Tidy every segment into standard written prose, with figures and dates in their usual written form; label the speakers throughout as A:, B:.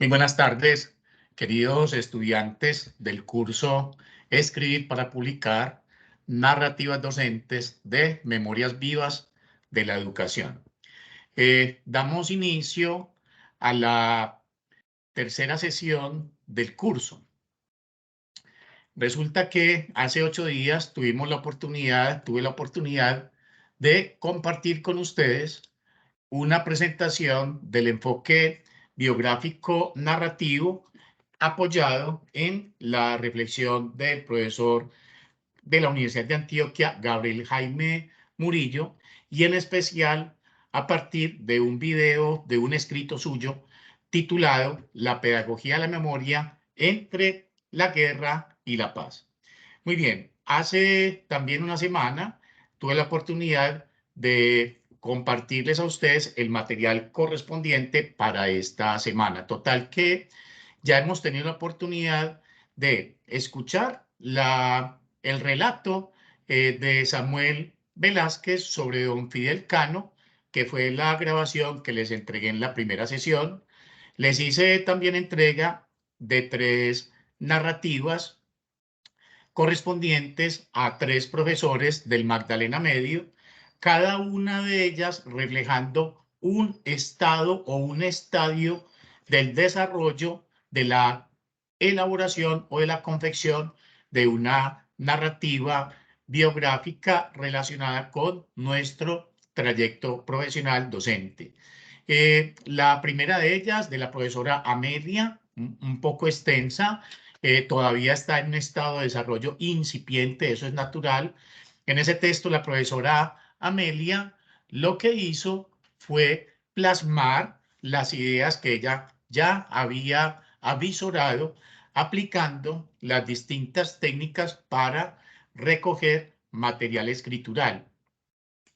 A: Muy buenas tardes, queridos estudiantes del curso Escribir para Publicar, Narrativas Docentes de Memorias Vivas de la Educación. Damos inicio a la tercera sesión del curso. Resulta que hace 8 días tuve la oportunidad de compartir con ustedes una presentación del enfoque biográfico narrativo apoyado en la reflexión del profesor de la Universidad de Antioquia, Gabriel Jaime Murillo, y en especial a partir de un video, de un escrito suyo titulado La pedagogía de la memoria entre la guerra y la paz. Muy bien, hace también una semana tuve la oportunidad de compartirles a ustedes el material correspondiente para esta semana. Total que ya hemos tenido la oportunidad de escuchar el relato de Samuel Velázquez sobre don Fidel Cano, que fue la grabación que les entregué en la primera sesión. Les hice también entrega de 3 narrativas correspondientes a 3 profesores del Magdalena Medio, cada una de ellas reflejando un estado o un estadio del desarrollo de la elaboración o de la confección de una narrativa biográfica relacionada con nuestro trayecto profesional docente. La primera de ellas, de la profesora Amelia, un poco extensa, todavía está en un estado de desarrollo incipiente, eso es natural. En ese texto, la profesora Amelia lo que hizo fue plasmar las ideas que ella ya había avisorado aplicando las distintas técnicas para recoger material escritural.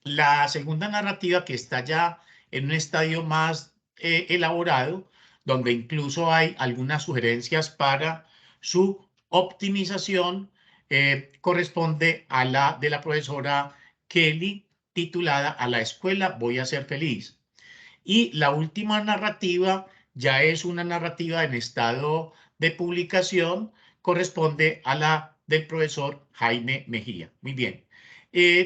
A: La segunda narrativa, que está ya en un estadio más elaborado, donde incluso hay algunas sugerencias para su optimización, corresponde a la de la profesora Kelly, titulada A la escuela voy a ser feliz. Y la última narrativa ya es una narrativa en estado de publicación, corresponde a la del profesor Jaime Mejía. Muy bien.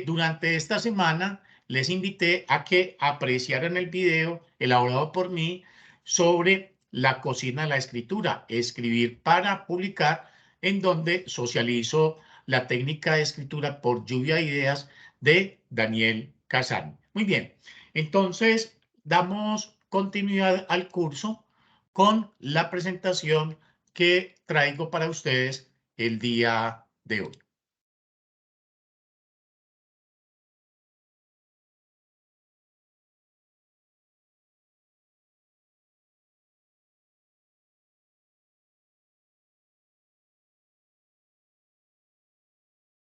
A: Durante esta semana les invité a que apreciaran el video elaborado por mí sobre la cocina de la escritura, escribir para publicar, en donde socializo la técnica de escritura por lluvia de ideas de Daniel Casán. Muy bien, entonces damos continuidad al curso con la presentación que traigo para ustedes el día de hoy.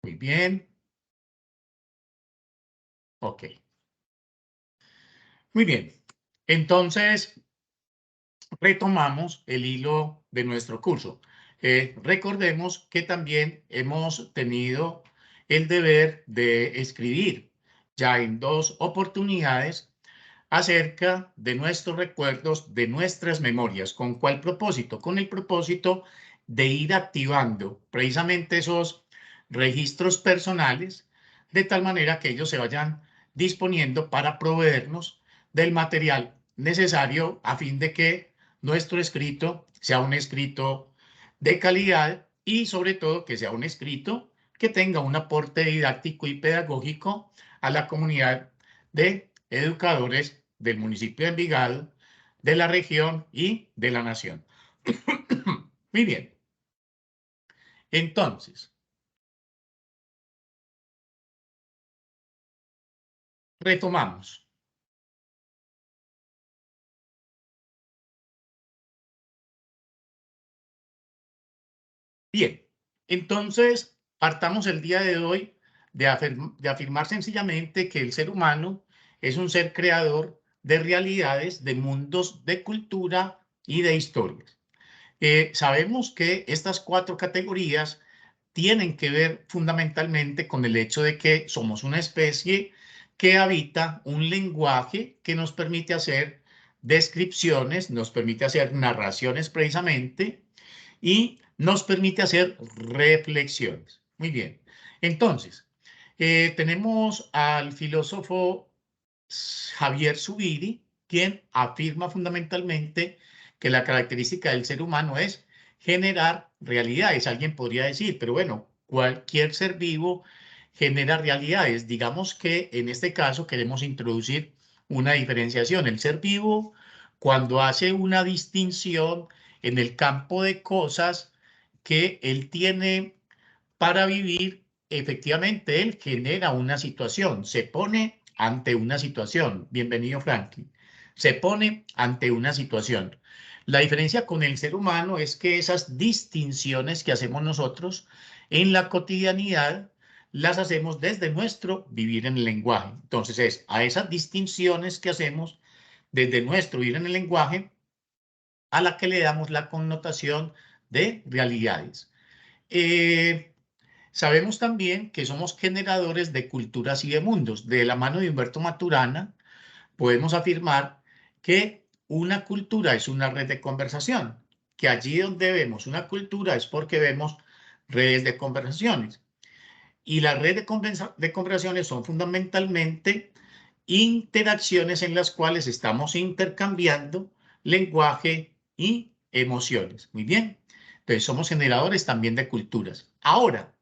A: Muy bien. Ok. Muy bien. Entonces, retomamos el hilo de nuestro curso. Recordemos que también hemos tenido el deber de escribir ya en 2 oportunidades acerca de nuestros recuerdos, de nuestras memorias. ¿Con cuál propósito? Con el propósito de ir activando precisamente esos registros personales, de tal manera que ellos se vayan disponiendo para proveernos del material necesario a fin de que nuestro escrito sea un escrito de calidad y sobre todo que sea un escrito que tenga un aporte didáctico y pedagógico a la comunidad de educadores del municipio de Envigado, de la región y de la nación. Muy bien. Entonces, retomamos. Bien, entonces partamos el día de hoy de afirmar sencillamente que el ser humano es un ser creador de realidades, de mundos, de cultura y de historias. Sabemos que estas 4 categorías tienen que ver fundamentalmente con el hecho de que somos una especie que habita un lenguaje que nos permite hacer descripciones, nos permite hacer narraciones precisamente y nos permite hacer reflexiones. Muy bien. Entonces, tenemos al filósofo Javier Zubiri, quien afirma fundamentalmente que la característica del ser humano es generar realidades. Alguien podría decir, pero bueno, cualquier ser vivo genera realidades. Digamos que en este caso queremos introducir una diferenciación. El ser vivo, cuando hace una distinción en el campo de cosas que él tiene para vivir, efectivamente, él genera una situación, se pone ante una situación. Bienvenido, Franklin. Se pone ante una situación. La diferencia con el ser humano es que esas distinciones que hacemos nosotros en la cotidianidad las hacemos desde nuestro vivir en el lenguaje. Entonces es a esas distinciones que hacemos desde nuestro vivir en el lenguaje a la que le damos la connotación de realidades. Sabemos también que somos generadores de culturas y de mundos. De la mano de Humberto Maturana, podemos afirmar que una cultura es una red de conversación, que allí donde vemos una cultura es porque vemos redes de conversaciones. Y las redes de conversaciones son fundamentalmente interacciones en las cuales estamos intercambiando lenguaje y emociones. Muy bien. Entonces, somos generadores también de culturas. Ahora,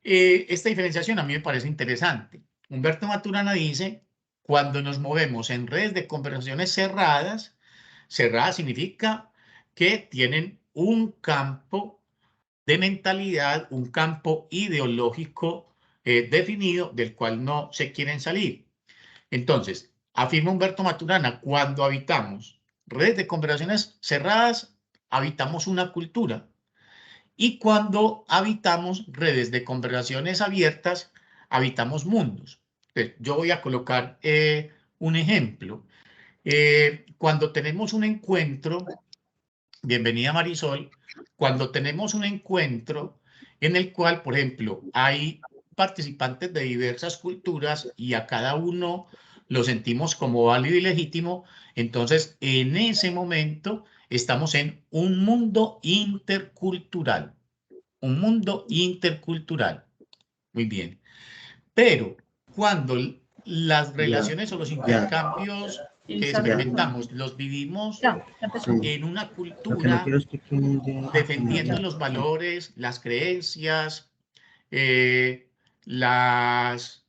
A: esta diferenciación a mí me parece interesante. Humberto Maturana dice, cuando nos movemos en redes de conversaciones cerradas, cerradas significa que tienen un campo de mentalidad, un campo ideológico definido del cual no se quieren salir. Entonces, afirma Humberto Maturana, cuando habitamos redes de conversaciones cerradas, habitamos una cultura. Y cuando habitamos redes de conversaciones abiertas, habitamos mundos. Entonces, yo voy a colocar un ejemplo. Cuando tenemos un encuentro, bienvenida Marisol, cuando tenemos un encuentro en el cual, por ejemplo, hay participantes de diversas culturas y a cada uno lo sentimos como válido y legítimo, entonces en ese momento estamos en un mundo intercultural. Un mundo intercultural. Muy bien. Pero cuando las
B: Ya,
A: relaciones o los
B: ya,
A: intercambios que
B: ya.
A: experimentamos los vivimos
B: Sí.
A: en una
B: Lo que no
A: cultura
B: quiero es que queden de...
A: defendiendo los valores, las creencias, eh, las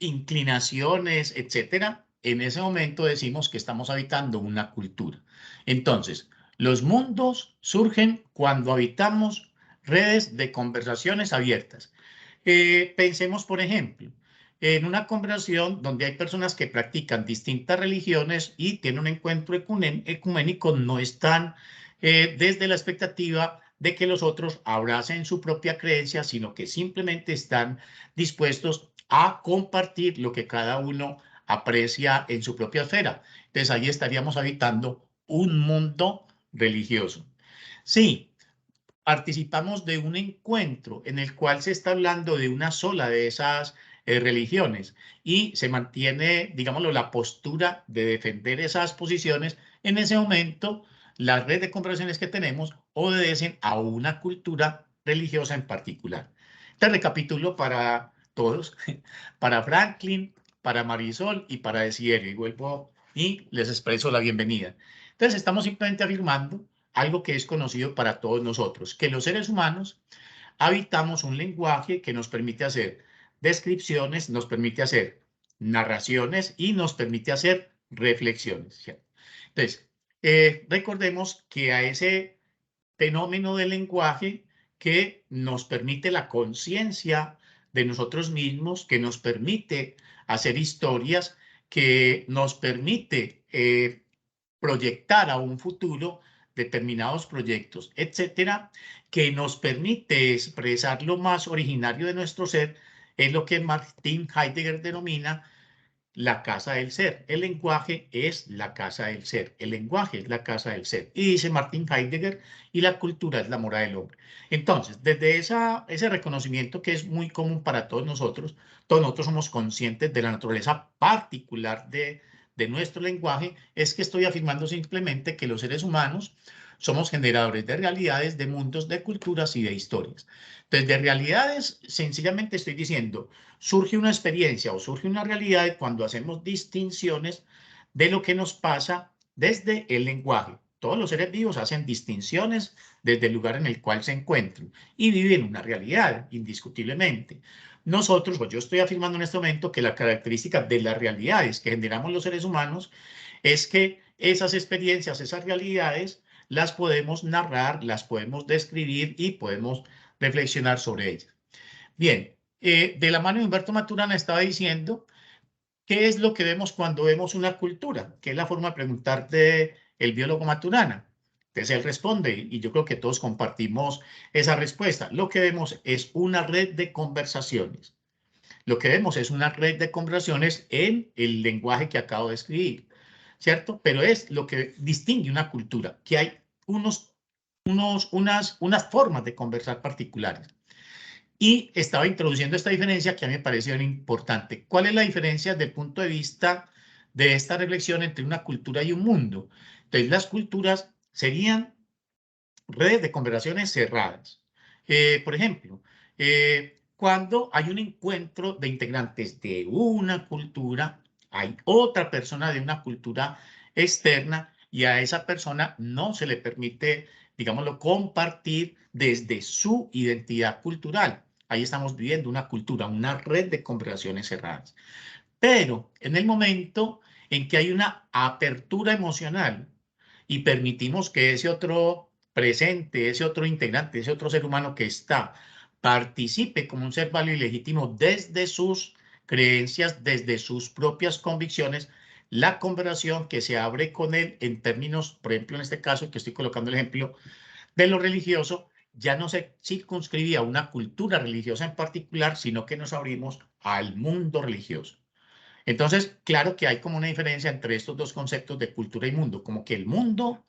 A: inclinaciones, etcétera, en ese momento decimos que estamos habitando una cultura. Entonces, los mundos surgen cuando habitamos redes de conversaciones abiertas. Pensemos, por ejemplo, en una conversación donde hay personas que practican distintas religiones y tienen un encuentro ecuménico, no están desde la expectativa de que los otros abracen su propia creencia, sino que simplemente están dispuestos a compartir lo que cada uno aprecia en su propia esfera. Entonces ahí estaríamos habitando un mundo religioso. Sí, participamos de un encuentro en el cual se está hablando de una sola de esas religiones y se mantiene, digámoslo, la postura de defender esas posiciones. En ese momento, las redes de conversaciones que tenemos obedecen a una cultura religiosa en particular. Te recapitulo para todos, para Franklin, para Marisol y para Desiderio, y vuelvo y les expreso la bienvenida. Entonces, estamos simplemente afirmando algo que es conocido para todos nosotros, que los seres humanos habitamos un lenguaje que nos permite hacer descripciones, nos permite hacer narraciones y nos permite hacer reflexiones. ¿Cierto? Entonces, recordemos que a ese fenómeno del lenguaje que nos permite la conciencia de nosotros mismos, que nos permite hacer historias, que nos permite proyectar a un futuro determinados proyectos, etcétera, que nos permite expresar lo más originario de nuestro ser, es lo que Martin Heidegger denomina la casa del ser. El lenguaje es la casa del ser. El lenguaje es la casa del ser. Y dice Martin Heidegger, y la cultura es la mora del hombre. Entonces, desde ese reconocimiento que es muy común para todos nosotros somos conscientes de la naturaleza particular de nuestro lenguaje, es que estoy afirmando simplemente que los seres humanos somos generadores de realidades, de mundos, de culturas y de historias. Entonces, de realidades, sencillamente estoy diciendo, surge una experiencia o surge una realidad cuando hacemos distinciones de lo que nos pasa desde el lenguaje. Todos los seres vivos hacen distinciones desde el lugar en el cual se encuentran y viven una realidad, indiscutiblemente. Nosotros, pues yo estoy afirmando en este momento que la característica de las realidades que generamos los seres humanos es que esas experiencias, esas realidades, las podemos narrar, las podemos describir y podemos reflexionar sobre ellas. Bien, de la mano de Humberto Maturana estaba diciendo, ¿qué es lo que vemos cuando vemos una cultura? Que es la forma de preguntar del biólogo Maturana. Entonces él responde, y yo creo que todos compartimos esa respuesta. Lo que vemos es una red de conversaciones. Lo que vemos es una red de conversaciones en el lenguaje que acabo de escribir, ¿cierto? Pero es lo que distingue una cultura, que hay unas formas de conversar particulares. Y estaba introduciendo esta diferencia que a mí me pareció importante. ¿Cuál es la diferencia desde el punto de vista de esta reflexión entre una cultura y un mundo? Entonces, las culturas serían redes de conversaciones cerradas. Por ejemplo, cuando hay un encuentro de integrantes de una cultura, hay otra persona de una cultura externa y a esa persona no se le permite, digámoslo, compartir desde su identidad cultural. Ahí estamos viviendo una cultura, una red de conversaciones cerradas. Pero en el momento en que hay una apertura emocional y permitimos que ese otro presente, ese otro integrante, ese otro ser humano que está, participe como un ser válido y legítimo desde sus creencias, desde sus propias convicciones, la conversación que se abre con él en términos, por ejemplo, en este caso que estoy colocando el ejemplo de lo religioso, ya no se circunscribía a una cultura religiosa en particular, sino que nos abrimos al mundo religioso. Entonces, claro que hay como una diferencia entre estos dos conceptos de cultura y mundo, como que el mundo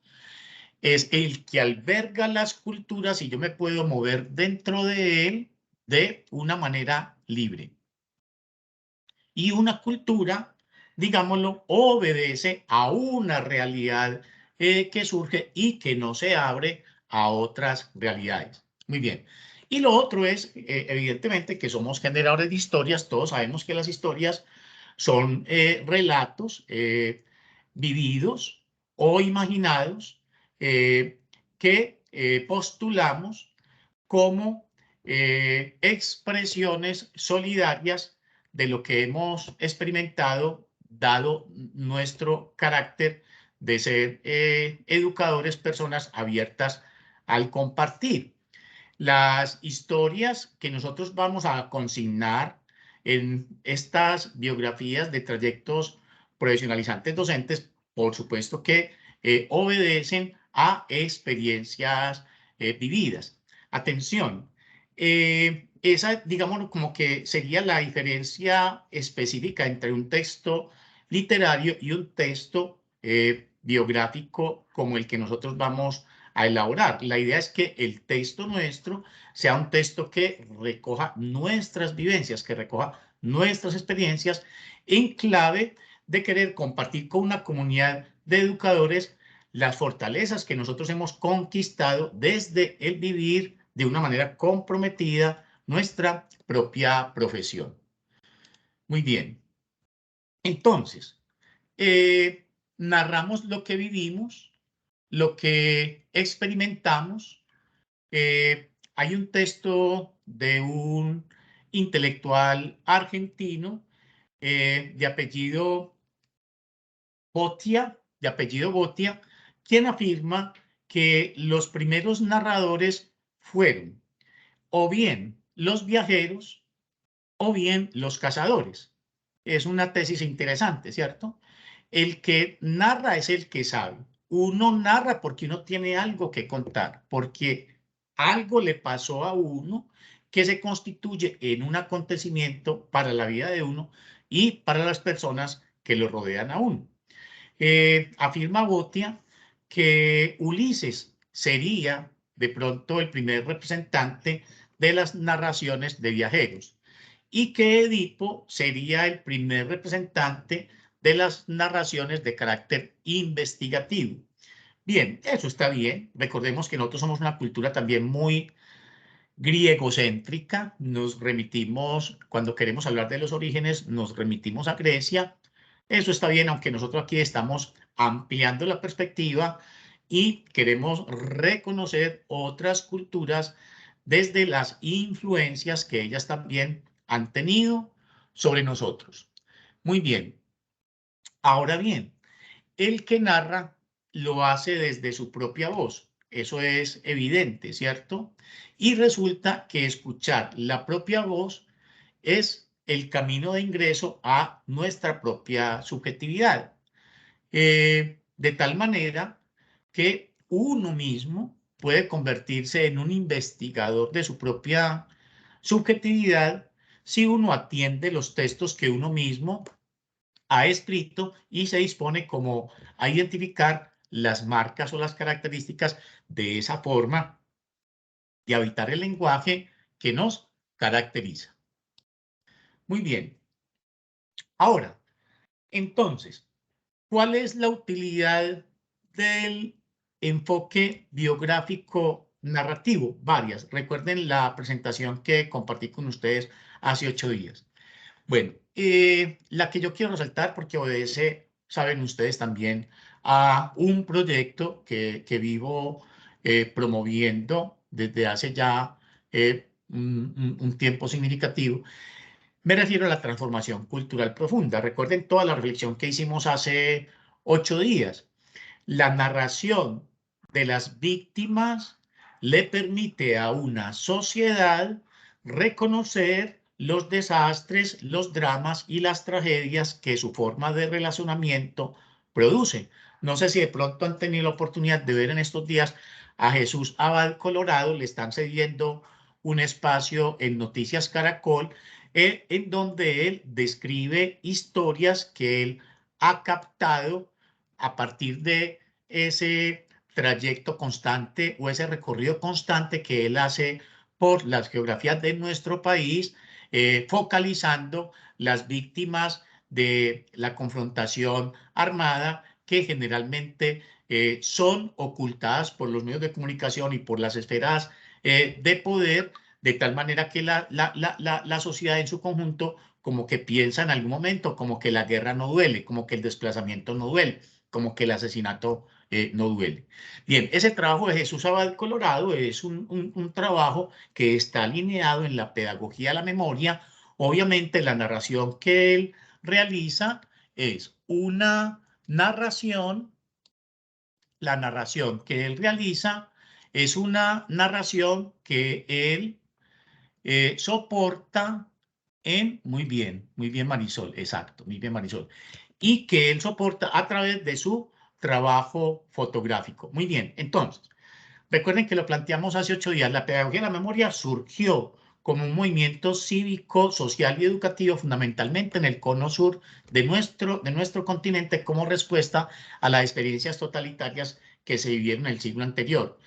A: es el que alberga las culturas y yo me puedo mover dentro de él de una manera libre. Y una cultura, digámoslo, obedece a una realidad que surge y que no se abre a otras realidades. Muy bien. Y lo otro es, evidentemente, que somos generadores de historias. Todos sabemos que las historias son relatos vividos o imaginados que postulamos como expresiones solidarias de lo que hemos experimentado, dado nuestro carácter de ser educadores, personas abiertas al compartir. Las historias que nosotros vamos a consignar en estas biografías de trayectos profesionalizantes docentes, por supuesto que obedecen a experiencias vividas. Atención, esa, digamos, como que sería la diferencia específica entre un texto literario y un texto biográfico como el que nosotros vamos a elaborar. La idea es que el texto nuestro sea un texto que recoja nuestras vivencias, que recoja nuestras experiencias en clave de querer compartir con una comunidad de educadores las fortalezas que nosotros hemos conquistado desde el vivir de una manera comprometida nuestra propia profesión. Muy bien. Entonces, narramos lo que vivimos, lo que experimentamos. Hay un texto de un intelectual argentino de apellido Botia, quien afirma que los primeros narradores fueron o bien los viajeros o bien los cazadores. Es una tesis interesante, ¿cierto? El que narra es el que sabe. Uno narra porque uno tiene algo que contar, porque algo le pasó a uno que se constituye en un acontecimiento para la vida de uno y para las personas que lo rodean a uno. Afirma Botia que Ulises sería de pronto el primer representante de las narraciones de viajeros y que Edipo sería el primer representante de las narraciones de carácter investigativo. Bien, eso está bien. Recordemos que nosotros somos una cultura también muy griegocéntrica. Nos remitimos, cuando queremos hablar de los orígenes, nos remitimos a Grecia. Eso está bien, aunque nosotros aquí estamos ampliando la perspectiva y queremos reconocer otras culturas desde las influencias que ellas también han tenido sobre nosotros. Muy bien. Ahora bien, el que narra lo hace desde su propia voz. Eso es evidente, ¿cierto? Y resulta que escuchar la propia voz es el camino de ingreso a nuestra propia subjetividad. De tal manera que uno mismo puede convertirse en un investigador de su propia subjetividad si uno atiende los textos que uno mismo ha escrito y se dispone como a identificar las marcas o las características de esa forma de habitar el lenguaje que nos caracteriza. Muy bien. Ahora, entonces, ¿cuál es la utilidad del enfoque biográfico narrativo? Varias. Recuerden la presentación que compartí con ustedes hace 8 días. Bueno, la que yo quiero resaltar, porque obedece, saben ustedes también, a un proyecto que vivo promoviendo desde hace ya un tiempo significativo. Me refiero a la transformación cultural profunda. Recuerden toda la reflexión que hicimos hace 8 días. La narración de las víctimas le permite a una sociedad reconocer los desastres, los dramas y las tragedias que su forma de relacionamiento produce. No sé si de pronto han tenido la oportunidad de ver en estos días a Jesús Abad Colorado, le están cediendo un espacio en Noticias Caracol, en donde él describe historias que él ha captado a partir de ese trayecto constante o ese recorrido constante que él hace por las geografías de nuestro país, focalizando las víctimas de la confrontación armada que generalmente son ocultadas por los medios de comunicación y por las esferas de poder, de tal manera que la sociedad en su conjunto como que piensa en algún momento, como que la guerra no duele, como que el desplazamiento no duele, como que el asesinato no duele. Bien, ese trabajo de Jesús Abad Colorado es un trabajo que está alineado en la pedagogía de la memoria. Obviamente la narración que él realiza es una narración, la narración que él realiza es una narración que él soporta muy bien Marisol, exacto, muy bien Marisol, y que él soporta a través de su trabajo fotográfico. Muy bien, entonces, recuerden que lo planteamos hace 8 días, la pedagogía de la memoria surgió como un movimiento cívico, social y educativo fundamentalmente en el cono sur de nuestro continente como respuesta a las experiencias totalitarias que se vivieron en el siglo anterior,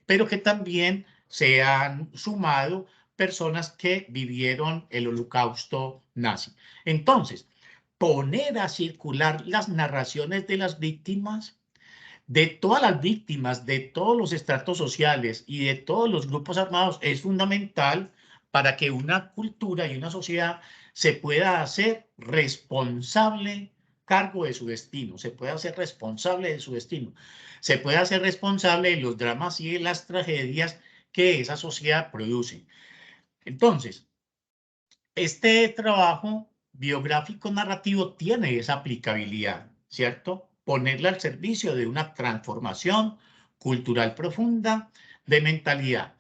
A: pero que también se han sumado personas que vivieron el holocausto nazi. Entonces, poner a circular las narraciones de las víctimas, de todas las víctimas, de todos los estratos sociales y de todos los grupos armados es fundamental para que una cultura y una sociedad se pueda hacer responsable cargo de su destino, se pueda hacer responsable de su destino, se pueda hacer responsable de los dramas y de las tragedias que esa sociedad produce. Entonces, este trabajo biográfico narrativo tiene esa aplicabilidad, ¿cierto? Ponerla al servicio de una transformación cultural profunda de mentalidad.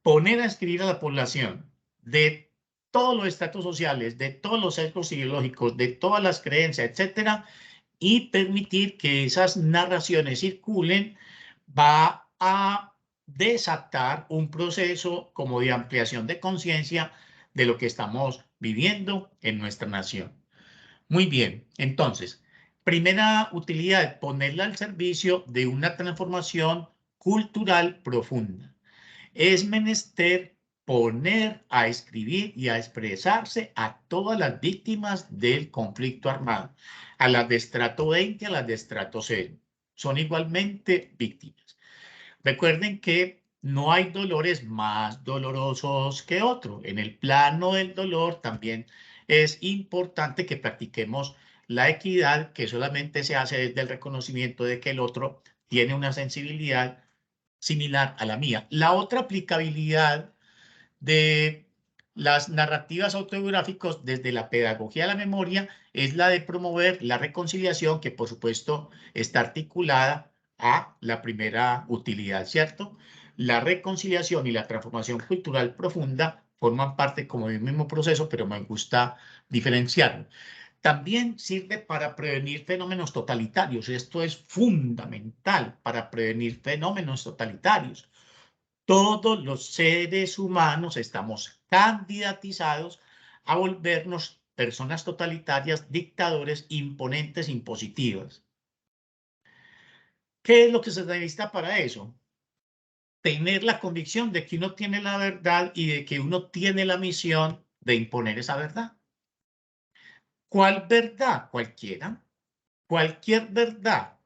A: Poner a escribir a la población de todos los estratos sociales, de todos los sesgos ideológicos, de todas las creencias, etcétera, y permitir que esas narraciones circulen, va a desatar un proceso como de ampliación de conciencia de lo que estamos viviendo en nuestra nación. Muy bien, entonces, primera utilidad, ponerla al servicio de una transformación cultural profunda. Es menester poner a escribir y a expresarse a todas las víctimas del conflicto armado, a las de estrato 20, a las de estrato 0. Son igualmente víctimas. Recuerden que no hay dolores más dolorosos que otro. En el plano del dolor también es importante que practiquemos la equidad, que solamente se hace desde el reconocimiento de que el otro tiene una sensibilidad similar a la mía. La otra aplicabilidad de las narrativas autobiográficas desde la pedagogía de la memoria es la de promover la reconciliación, que por supuesto está articulada a la primera utilidad, ¿cierto? La reconciliación y la transformación cultural profunda forman parte como del mismo proceso, pero me gusta diferenciarlo. También sirve para prevenir fenómenos totalitarios. Esto es fundamental para prevenir fenómenos totalitarios. Todos los seres humanos estamos candidatizados a volvernos personas totalitarias, dictadores, imponentes, impositivas. ¿Qué es lo que se necesita para eso? Tener la convicción de que uno tiene la verdad y de que uno tiene la misión de imponer esa verdad. ¿Cuál verdad? Cualquiera. Cualquier verdad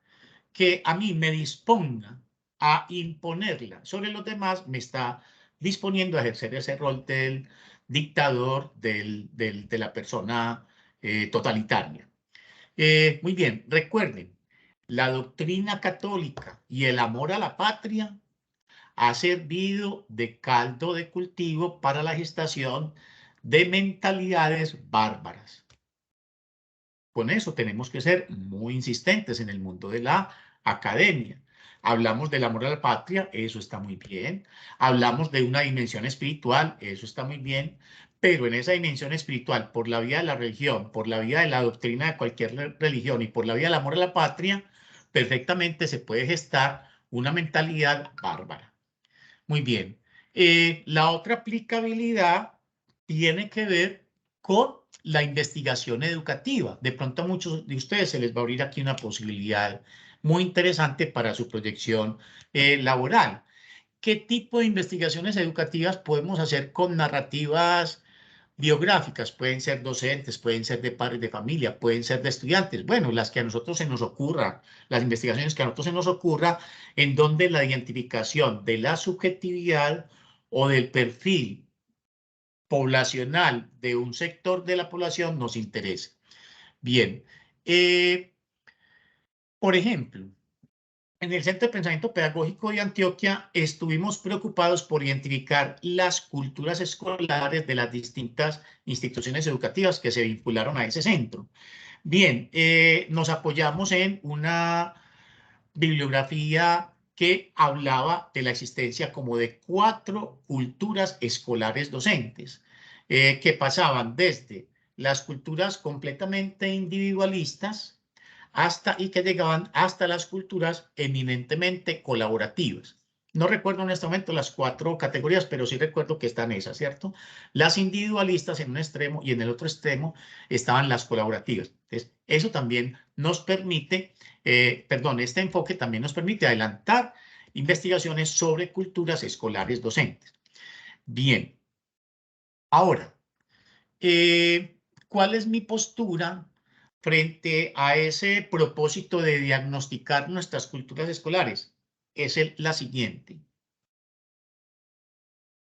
A: que a mí me disponga a imponerla sobre los demás, me está disponiendo a ejercer ese rol del dictador, de la persona totalitaria. Muy bien, recuerden, la doctrina católica y el amor a la patria ha servido de caldo de cultivo para la gestación de mentalidades bárbaras. Con eso tenemos que ser muy insistentes en el mundo de la academia. Hablamos del amor a la patria, eso está muy bien. Hablamos de una dimensión espiritual, eso está muy bien. Pero en esa dimensión espiritual, por la vía de la religión, por la vía de la doctrina de cualquier religión y por la vía del amor a la patria, perfectamente se puede gestar una mentalidad bárbara. Muy bien. La otra aplicabilidad tiene que ver con la investigación educativa. De pronto a muchos de ustedes se les va a abrir aquí una posibilidad muy interesante para su proyección laboral. ¿Qué tipo de investigaciones educativas podemos hacer con narrativas biográficas? Pueden ser docentes, pueden ser de padres de familia, pueden ser de estudiantes. Bueno, las que a nosotros se nos ocurra, las investigaciones que a nosotros se nos ocurra, en donde la identificación de la subjetividad o del perfil poblacional de un sector de la población nos interesa. Bien, por ejemplo, en el Centro de Pensamiento Pedagógico de Antioquia estuvimos preocupados por identificar las culturas escolares de las distintas instituciones educativas que se vincularon a ese centro. Bien, nos apoyamos en una bibliografía que hablaba de la existencia como de 4 culturas escolares docentes, que pasaban desde las culturas completamente individualistas, y que llegaban hasta las culturas eminentemente colaborativas. No recuerdo en este momento las 4 categorías, pero sí recuerdo que están esas, ¿cierto? Las individualistas en un extremo y en el otro extremo estaban las colaborativas. Entonces, eso también nos permite, este enfoque también nos permite adelantar investigaciones sobre culturas escolares docentes. Bien, ahora, ¿cuál es mi postura frente a ese propósito de diagnosticar nuestras culturas escolares? Es la siguiente.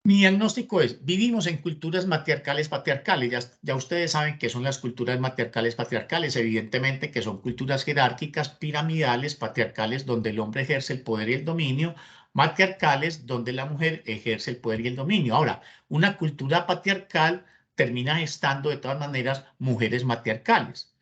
A: Mi diagnóstico es, vivimos en culturas matriarcales patriarcales. Ya ustedes saben qué son las culturas matriarcales patriarcales. Evidentemente que son culturas jerárquicas, piramidales, patriarcales, donde el hombre ejerce el poder y el dominio, matriarcales, donde la mujer ejerce el poder y el dominio. Ahora, una cultura patriarcal termina gestando de todas maneras mujeres matriarcales,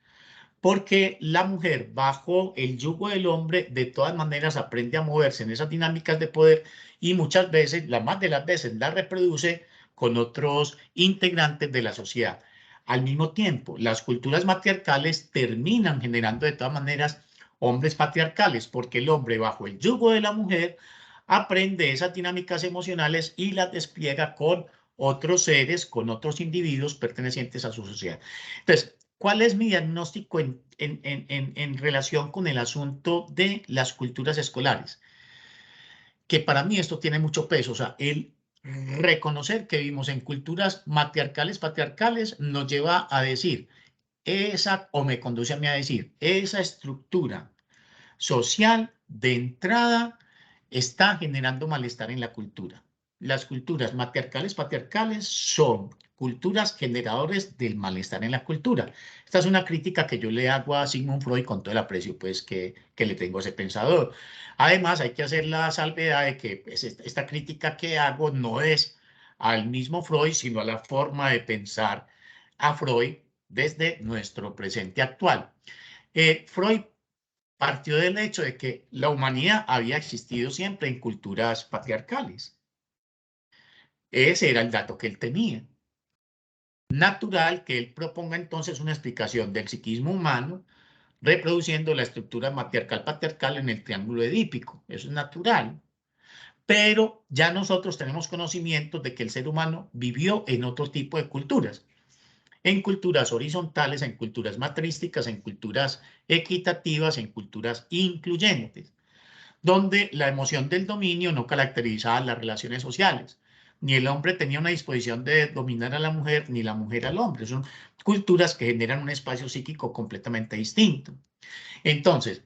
A: porque la mujer bajo el yugo del hombre de todas maneras aprende a moverse en esas dinámicas de poder y muchas veces, la más de las veces, la reproduce con otros integrantes de la sociedad. Al mismo tiempo, las culturas matriarcales terminan generando de todas maneras hombres patriarcales, porque el hombre bajo el yugo de la mujer aprende esas dinámicas emocionales y las despliega con otros seres, con otros individuos pertenecientes a su sociedad. Entonces, ¿cuál es mi diagnóstico en relación con el asunto de las culturas escolares? Que para mí esto tiene mucho peso. O sea, reconocer que vivimos en culturas matriarcales, patriarcales, nos lleva a decir, o me conduce a mí a decir, esa estructura social de entrada está generando malestar en la cultura. Las culturas matriarcales, patriarcales son culturas generadores del malestar en la cultura. Esta es una crítica que yo le hago a Sigmund Freud con todo el aprecio pues, que le tengo a ese pensador. Además, hay que hacer la salvedad de que pues, esta crítica que hago no es al mismo Freud, sino a la forma de pensar a Freud desde nuestro presente actual. Freud partió del hecho de que la humanidad había existido siempre en culturas patriarcales. Ese era el dato que él tenía. Natural que él proponga entonces una explicación del psiquismo humano reproduciendo la estructura matriarcal-patriarcal en el triángulo edípico. Eso es natural. Pero ya nosotros tenemos conocimiento de que el ser humano vivió en otro tipo de culturas. En culturas horizontales, en culturas matrísticas, en culturas equitativas, en culturas incluyentes, donde la emoción del dominio no caracterizaba las relaciones sociales. Ni el hombre tenía una disposición de dominar a la mujer, ni la mujer al hombre. Son culturas que generan un espacio psíquico completamente distinto. Entonces,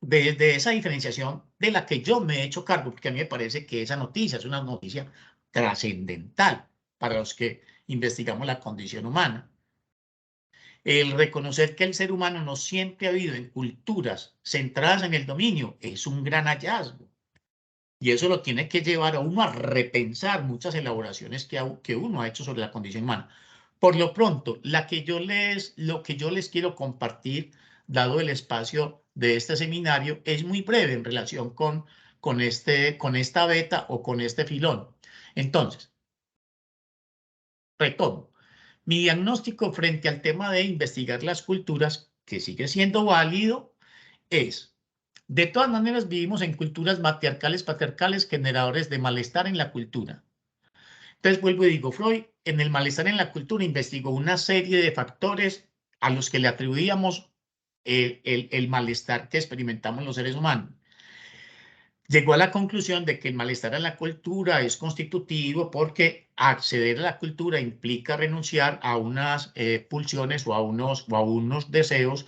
A: desde esa diferenciación de la que yo me he hecho cargo, porque a mí me parece que esa noticia es una noticia trascendental para los que investigamos la condición humana. El reconocer que el ser humano no siempre ha vivido en culturas centradas en el dominio es un gran hallazgo. Y eso lo tiene que llevar a uno a repensar muchas elaboraciones que uno ha hecho sobre la condición humana. Por lo pronto, lo que yo les quiero compartir, dado el espacio de este seminario, es muy breve en relación con esta beta o con este filón. Entonces, retomo. Mi diagnóstico frente al tema de investigar las culturas, que sigue siendo válido, es: de todas maneras, vivimos en culturas matriarcales, patriarcales, generadores de malestar en la cultura. Entonces, vuelvo y digo, Freud, en el malestar en la cultura, investigó una serie de factores a los que le atribuíamos el malestar que experimentamos los seres humanos. Llegó a la conclusión de que el malestar en la cultura es constitutivo porque acceder a la cultura implica renunciar a unas pulsiones o a unos deseos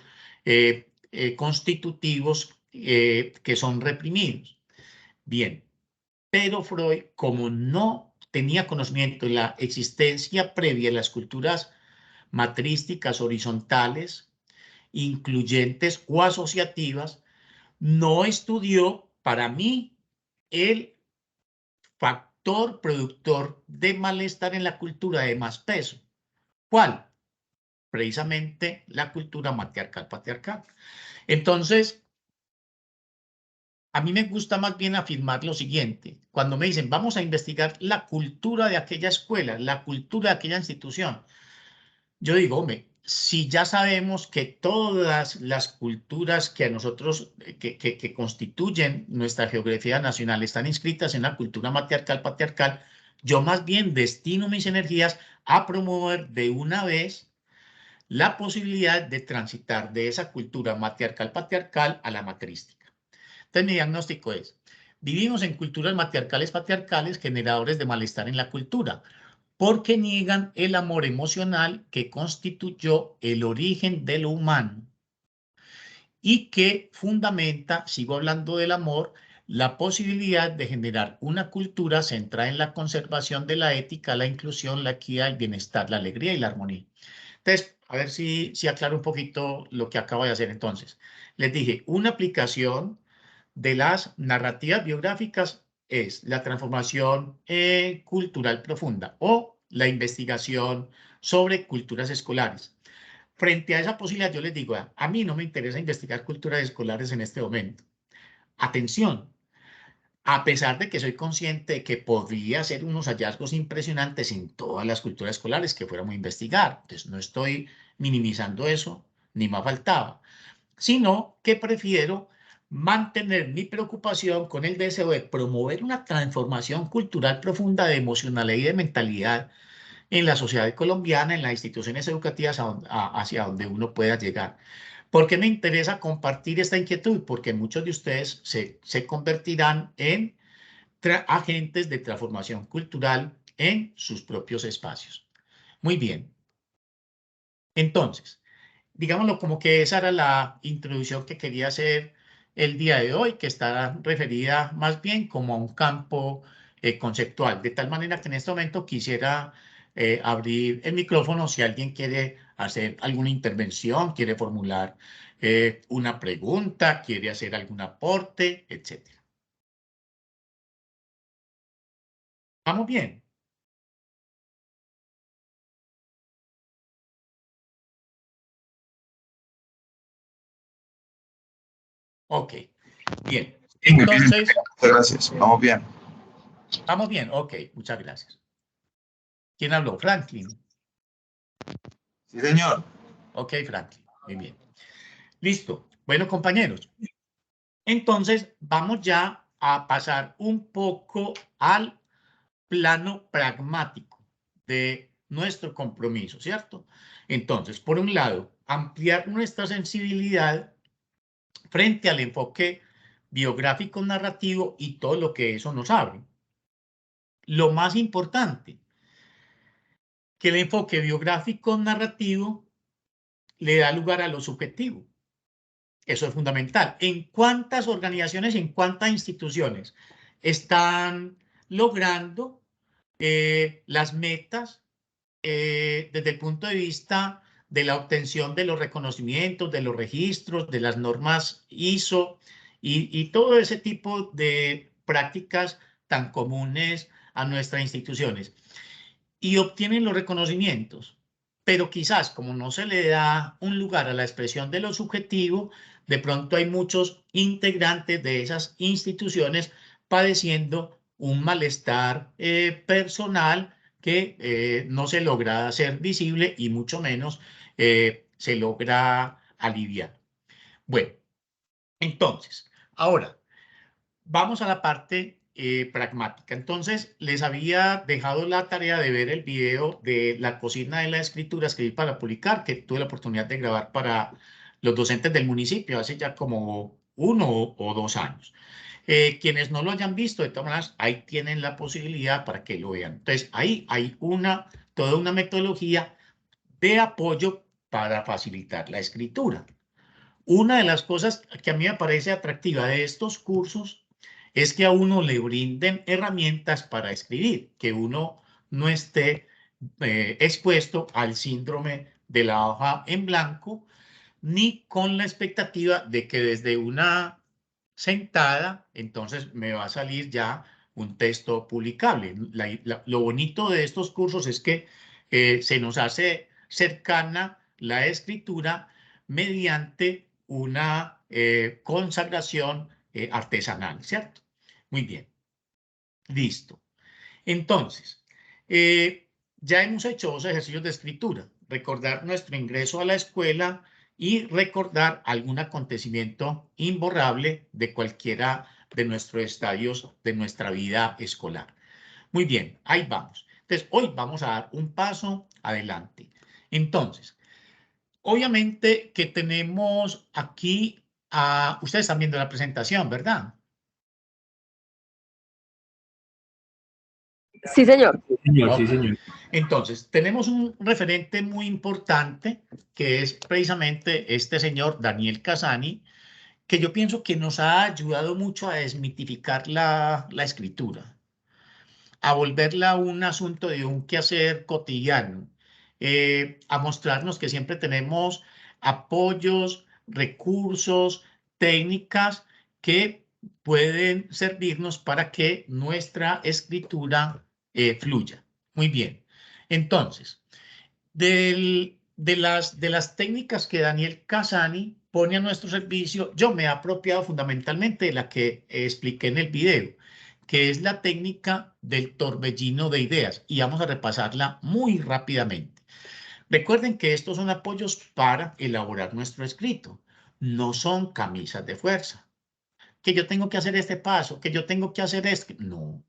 A: constitutivos que son reprimidos. Bien, pero Freud, como no tenía conocimiento de la existencia previa de las culturas matrísticas horizontales, incluyentes o asociativas, no estudió, para mí, el factor productor de malestar en la cultura de más peso. ¿Cuál? Precisamente la cultura matriarcal-patriarcal. Entonces, a mí me gusta más bien afirmar lo siguiente. Cuando me dicen, vamos a investigar la cultura de aquella escuela, la cultura de aquella institución, yo digo, hombre, si ya sabemos que todas las culturas que a nosotros, que constituyen nuestra geografía nacional están inscritas en la cultura matriarcal-patriarcal, yo más bien destino mis energías a promover de una vez la posibilidad de transitar de esa cultura matriarcal-patriarcal a la matrística. Entonces, mi diagnóstico es: vivimos en culturas matriarcales, patriarcales, generadores de malestar en la cultura, porque niegan el amor emocional que constituyó el origen de lo humano y que fundamenta, sigo hablando del amor, la posibilidad de generar una cultura centrada en la conservación de la ética, la inclusión, la equidad, el bienestar, la alegría y la armonía. Entonces, a ver si aclaro un poquito lo que acabo de hacer entonces. Les dije, una aplicación de las narrativas biográficas es la transformación cultural profunda o la investigación sobre culturas escolares. Frente a esa posibilidad, yo les digo, a mí no me interesa investigar culturas escolares en este momento. Atención, a pesar de que soy consciente de que podría hacer unos hallazgos impresionantes en todas las culturas escolares que fuéramos a investigar. Entonces, no estoy minimizando eso, ni más faltaba, sino que prefiero mantener mi preocupación con el deseo de promover una transformación cultural profunda de emocionalidad y de mentalidad en la sociedad colombiana, en las instituciones educativas hacia donde uno pueda llegar. ¿Por qué me interesa compartir esta inquietud? Porque muchos de ustedes se convertirán en agentes de transformación cultural en sus propios espacios. Muy bien. Entonces, digámoslo como que esa era la introducción que quería hacer el día de hoy, que está referida más bien como a un campo conceptual, de tal manera que en este momento quisiera abrir el micrófono si alguien quiere hacer alguna intervención, quiere formular una pregunta, quiere hacer algún aporte, etc. ¿Vamos bien? Ok, bien.
B: Sí, muy bien.
A: Entonces,
B: Muchas gracias. Vamos bien.
A: ¿vamos bien? Ok, muchas gracias. ¿Quién habló? Franklin.
B: Sí, señor.
A: Ok, Franklin. Muy bien. Listo. Bueno, compañeros. Entonces, vamos ya a pasar un poco al plano pragmático de nuestro compromiso, ¿cierto? Entonces, por un lado, ampliar nuestra sensibilidad frente al enfoque biográfico narrativo y todo lo que eso nos abre. Lo más importante, que el enfoque biográfico narrativo le da lugar a lo subjetivo. Eso es fundamental. ¿En cuántas organizaciones, en cuántas instituciones están logrando las metas desde el punto de vista de la obtención de los reconocimientos, de los registros, de las normas ISO y todo ese tipo de prácticas tan comunes a nuestras instituciones? Y obtienen los reconocimientos, pero quizás como no se le da un lugar a la expresión de lo subjetivo, de pronto hay muchos integrantes de esas instituciones padeciendo un malestar personal que no se logra hacer visible y mucho menos se logra aliviar. Bueno, entonces, ahora vamos a la parte pragmática. Entonces, les había dejado la tarea de ver el video de la cocina de la escritura, escribir para publicar, que tuve la oportunidad de grabar para los docentes del municipio hace ya como 1 o 2 años. Quienes no lo hayan visto, de todas maneras, ahí tienen la posibilidad para que lo vean. Entonces, ahí hay toda una metodología de apoyo para facilitar la escritura. Una de las cosas que a mí me parece atractiva de estos cursos es que a uno le brinden herramientas para escribir, que uno no esté expuesto al síndrome de la hoja en blanco, ni con la expectativa de que desde una sentada, entonces me va a salir ya un texto publicable. Lo bonito de estos cursos es que se nos hace cercana la escritura mediante una consagración artesanal, ¿cierto? Muy bien, listo. Entonces, ya hemos hecho 2 ejercicios de escritura, recordar nuestro ingreso a la escuela y recordar algún acontecimiento imborrable de cualquiera de nuestros estadios de nuestra vida escolar. Muy bien, ahí vamos. Entonces, hoy vamos a dar un paso adelante. Entonces, obviamente que tenemos aquí ustedes están viendo la presentación, ¿verdad?
C: Sí, señor.
D: Señor,
A: Ok.
D: sí, señor.
A: Entonces, tenemos un referente muy importante que es precisamente este señor Daniel Casani, que yo pienso que nos ha ayudado mucho a desmitificar la escritura, a volverla un asunto de un quehacer cotidiano, a mostrarnos que siempre tenemos apoyos, recursos, técnicas que pueden servirnos para que nuestra escritura fluya. Muy bien. Entonces, de las técnicas que Daniel Casani pone a nuestro servicio, yo me he apropiado fundamentalmente de la que expliqué en el video, que es la técnica del torbellino de ideas, y vamos a repasarla muy rápidamente. Recuerden que estos son apoyos para elaborar nuestro escrito, no son camisas de fuerza. Que yo tengo que hacer este paso, que yo tengo que hacer esto. No,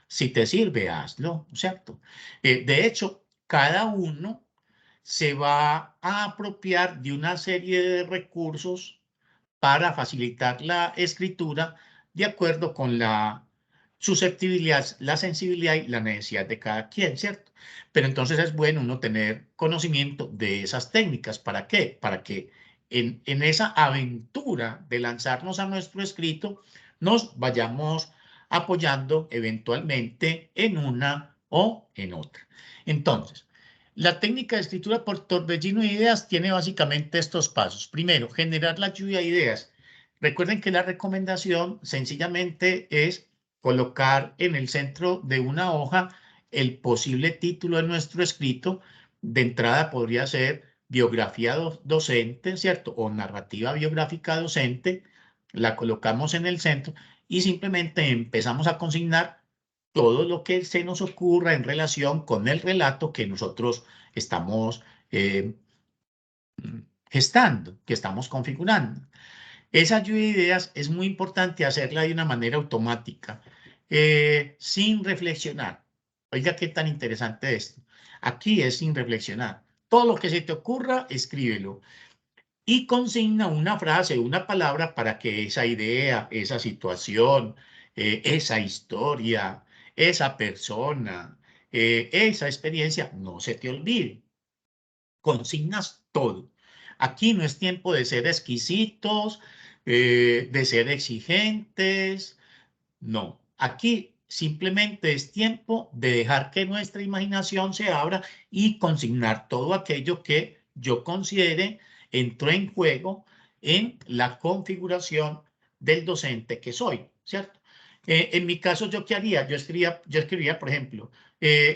A: si te sirve, hazlo, ¿cierto? De hecho, cada uno se va a apropiar de una serie de recursos para facilitar la escritura de acuerdo con susceptibilidad, la sensibilidad y la necesidad de cada quien, ¿cierto? Pero entonces es bueno uno tener conocimiento de esas técnicas. ¿Para qué? Para que en esa aventura de lanzarnos a nuestro escrito nos vayamos apoyando eventualmente en una o en otra. Entonces, la técnica de escritura por torbellino de ideas tiene básicamente estos pasos. Primero, generar la lluvia de ideas. Recuerden que la recomendación sencillamente es colocar en el centro de una hoja el posible título de nuestro escrito. De entrada podría ser biografía docente, ¿cierto? O narrativa biográfica docente. La colocamos en el centro y simplemente empezamos a consignar todo lo que se nos ocurra en relación con el relato que nosotros estamos gestando, que estamos configurando. Esa lluvia de ideas es muy importante hacerla de una manera automática, sin reflexionar. Oiga, qué tan interesante esto. Aquí es sin reflexionar. Todo lo que se te ocurra, escríbelo. Y consigna una frase, una palabra para que esa idea, esa situación, esa historia, esa persona, esa experiencia no se te olvide. Consignas todo. Aquí no es tiempo de ser exquisitos, de ser exigentes, no. Aquí simplemente es tiempo de dejar que nuestra imaginación se abra y consignar todo aquello que yo considere entró en juego en la configuración del docente que soy, ¿cierto? En mi caso, ¿yo qué haría? Yo escribiría, por ejemplo,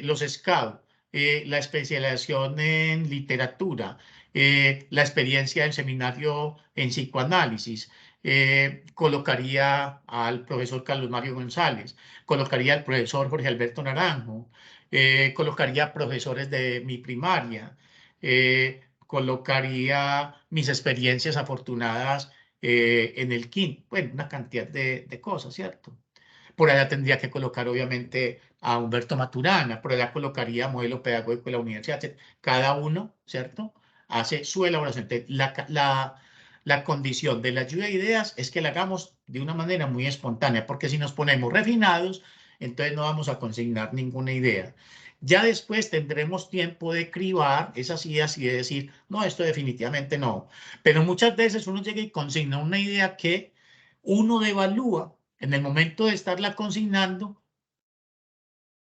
A: los SCAD, la especialización en literatura, la experiencia del seminario en psicoanálisis, colocaría al profesor Carlos Mario González, colocaría al profesor Jorge Alberto Naranjo, colocaría profesores de mi primaria, colocaría mis experiencias afortunadas en el quinto, bueno, una cantidad de cosas, ¿cierto? Por allá tendría que colocar, obviamente, a Humberto Maturana, por allá colocaría modelo pedagógico de la universidad, etc. Cada uno, ¿cierto? Hace su elaboración. La condición de la lluvia de ideas es que la hagamos de una manera muy espontánea, porque si nos ponemos refinados, entonces no vamos a consignar ninguna idea. Ya después tendremos tiempo de cribar esas ideas y de decir, no, esto definitivamente no. Pero muchas veces uno llega y consigna una idea que uno devalúa en el momento de estarla consignando,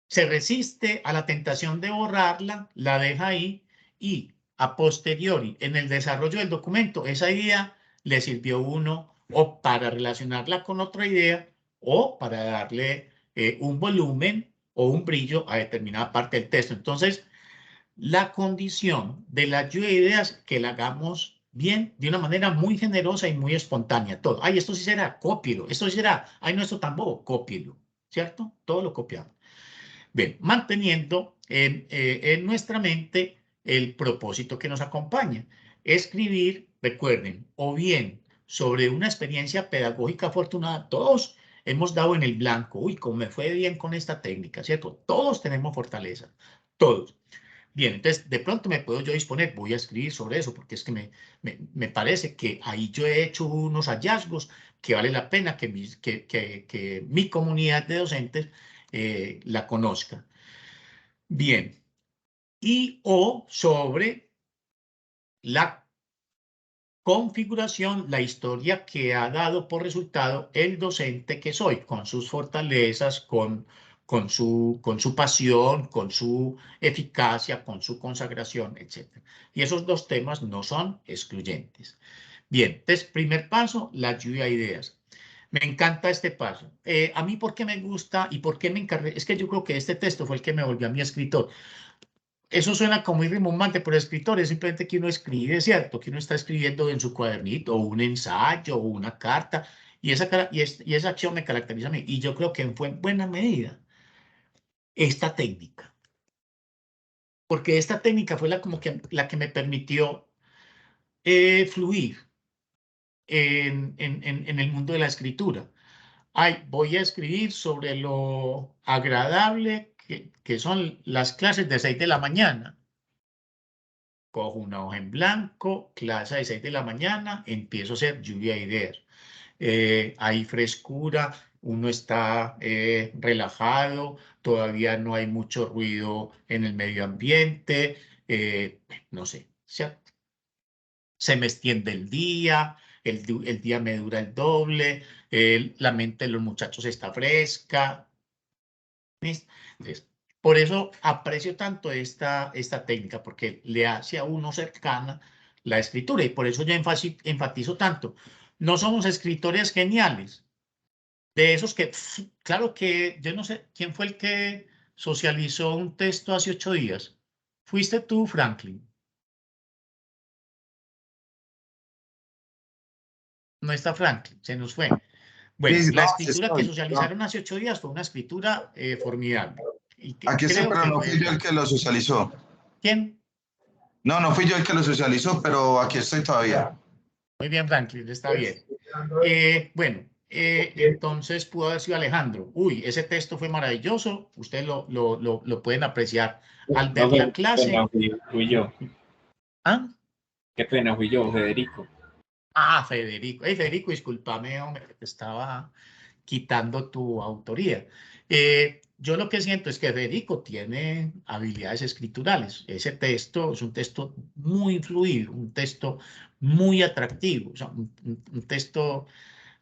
A: se resiste a la tentación de borrarla, la deja ahí y a posteriori, en el desarrollo del documento, esa idea le sirvió a uno o para relacionarla con otra idea o para darle un volumen o un brillo a determinada parte del texto. Entonces, la condición de la lluvia de ideas que la hagamos bien, de una manera muy generosa y muy espontánea. Todo. Ay, esto sí será, cópielo. Esto sí será, ay, no, esto tampoco, cópielo. ¿Cierto? Todo lo copiamos. Bien, manteniendo en nuestra mente el propósito que nos acompaña. Escribir, recuerden, o bien sobre una experiencia pedagógica afortunada, todos hemos dado en el blanco, uy, cómo me fue bien con esta técnica, ¿cierto? Todos tenemos fortaleza, todos. Bien, entonces de pronto me puedo yo disponer, voy a escribir sobre eso, porque es que me parece que ahí yo he hecho unos hallazgos que vale la pena que mi comunidad de docentes la conozca. Bien, y o sobre la configuración, la historia que ha dado por resultado el docente que soy, con sus fortalezas, con su pasión, con su eficacia, con su consagración, etc. Y esos dos temas no son excluyentes. Bien, entonces, primer paso, la lluvia de ideas. Me encanta este paso. A mí, ¿por qué me gusta y por qué me encargué? Es que yo creo que este texto fue el que me volvió a mi escritor. Eso suena como muy rimbombante, pero escritor es simplemente que uno escribe, ¿cierto? Que uno está escribiendo en su cuadernito, o un ensayo, o una carta, y esa acción me caracteriza a mí. Y yo creo que fue en buena medida esta técnica, porque esta técnica fue la que me permitió fluir en el mundo de la escritura. Ay, voy a escribir sobre lo agradable que son las clases de 6 de la mañana. Cojo una hoja en blanco, clase de 6 de la mañana, empiezo a hacer lluvia de ideas. Hay frescura, uno está relajado, todavía no hay mucho ruido en el medio ambiente, no sé, ¿cierto? Se me extiende el día, el día me dura el doble, la mente de los muchachos está fresca. ¿Listo? Entonces, por eso aprecio tanto esta técnica, porque le hace a uno cercana la escritura y por eso yo enfatizo tanto. No somos escritores geniales, de esos que, claro que yo no sé quién fue el que socializó un texto hace 8 días. ¿Fuiste tú, Franklin? No está Franklin, se nos fue. Bueno,
B: Sí,
A: la
B: no, sí
A: escritura que
B: estoy. No,
A: socializaron hace 8 días fue una escritura formidable. Y que
B: aquí estoy,
A: creo
B: pero
A: que
B: no
A: fue de
B: fui yo el
A: todos.
B: que lo socializó.
A: ¿Quién?
B: No, no fui yo el que lo socializó, pero aquí estoy todavía.
A: Muy bien, Franklin, está bien. Bueno, entonces pudo haber sido Alejandro. Uy, ese texto fue maravilloso. Ustedes lo pueden apreciar al ver
C: No,
A: la
C: qué pena,
A: clase.
C: fui yo.
A: ¿Ah?
C: Qué pena, fui yo, Federico.
A: Ah, Federico. Federico, discúlpame, hombre, que te estaba quitando tu autoría. Yo lo que siento es que Federico tiene habilidades escriturales. Ese texto es un texto muy fluido, un texto muy atractivo, o sea, un texto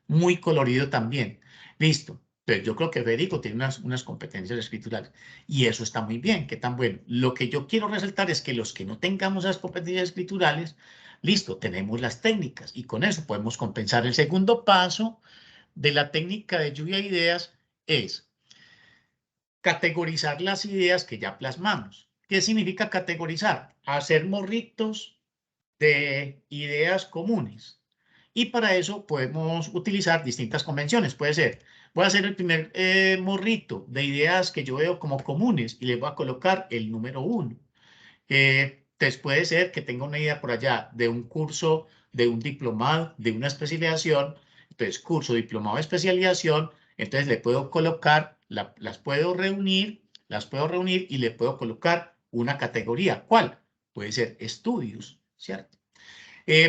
A: muy colorido también. Listo. Entonces, yo creo que Federico tiene unas competencias escriturales y eso está muy bien, qué tan bueno. Lo que yo quiero resaltar es que los que no tengamos esas competencias escriturales, listo, tenemos las técnicas y con eso podemos compensar. El segundo paso de la técnica de lluvia de ideas es categorizar las ideas que ya plasmamos. ¿Qué significa categorizar? Hacer morritos de ideas comunes. Y para eso podemos utilizar distintas convenciones. Puede ser, voy a hacer el primer morrito de ideas que yo veo como comunes y le voy a colocar el número 1. Entonces puede ser que tenga una idea por allá de un curso, de un diplomado, de una especialización. Entonces, curso, diplomado, especialización. Entonces le puedo colocar, las puedo reunir y le puedo colocar una categoría. ¿Cuál? Puede ser estudios, ¿cierto?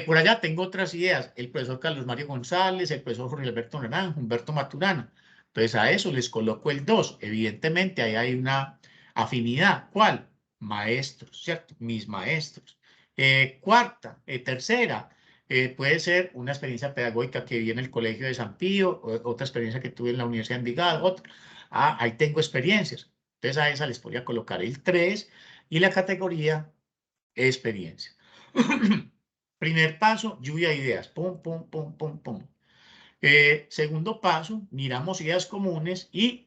A: Por allá tengo otras ideas, el profesor Carlos Mario González, el profesor Jorge Alberto Naranjo, Humberto Maturana. Entonces a eso les coloco el 2. Evidentemente ahí hay una afinidad. ¿Cuál? Maestros, ¿cierto? Mis maestros. Tercera, puede ser una experiencia pedagógica que vi en el Colegio de San Pío, otra experiencia que tuve en la Universidad de Envigado, otra. Ahí tengo experiencias. Entonces a esa les podría colocar el 3 y la categoría experiencia. Primer paso, lluvia de ideas. Pum, pum, pum, pum, pum. Segundo paso, miramos ideas comunes y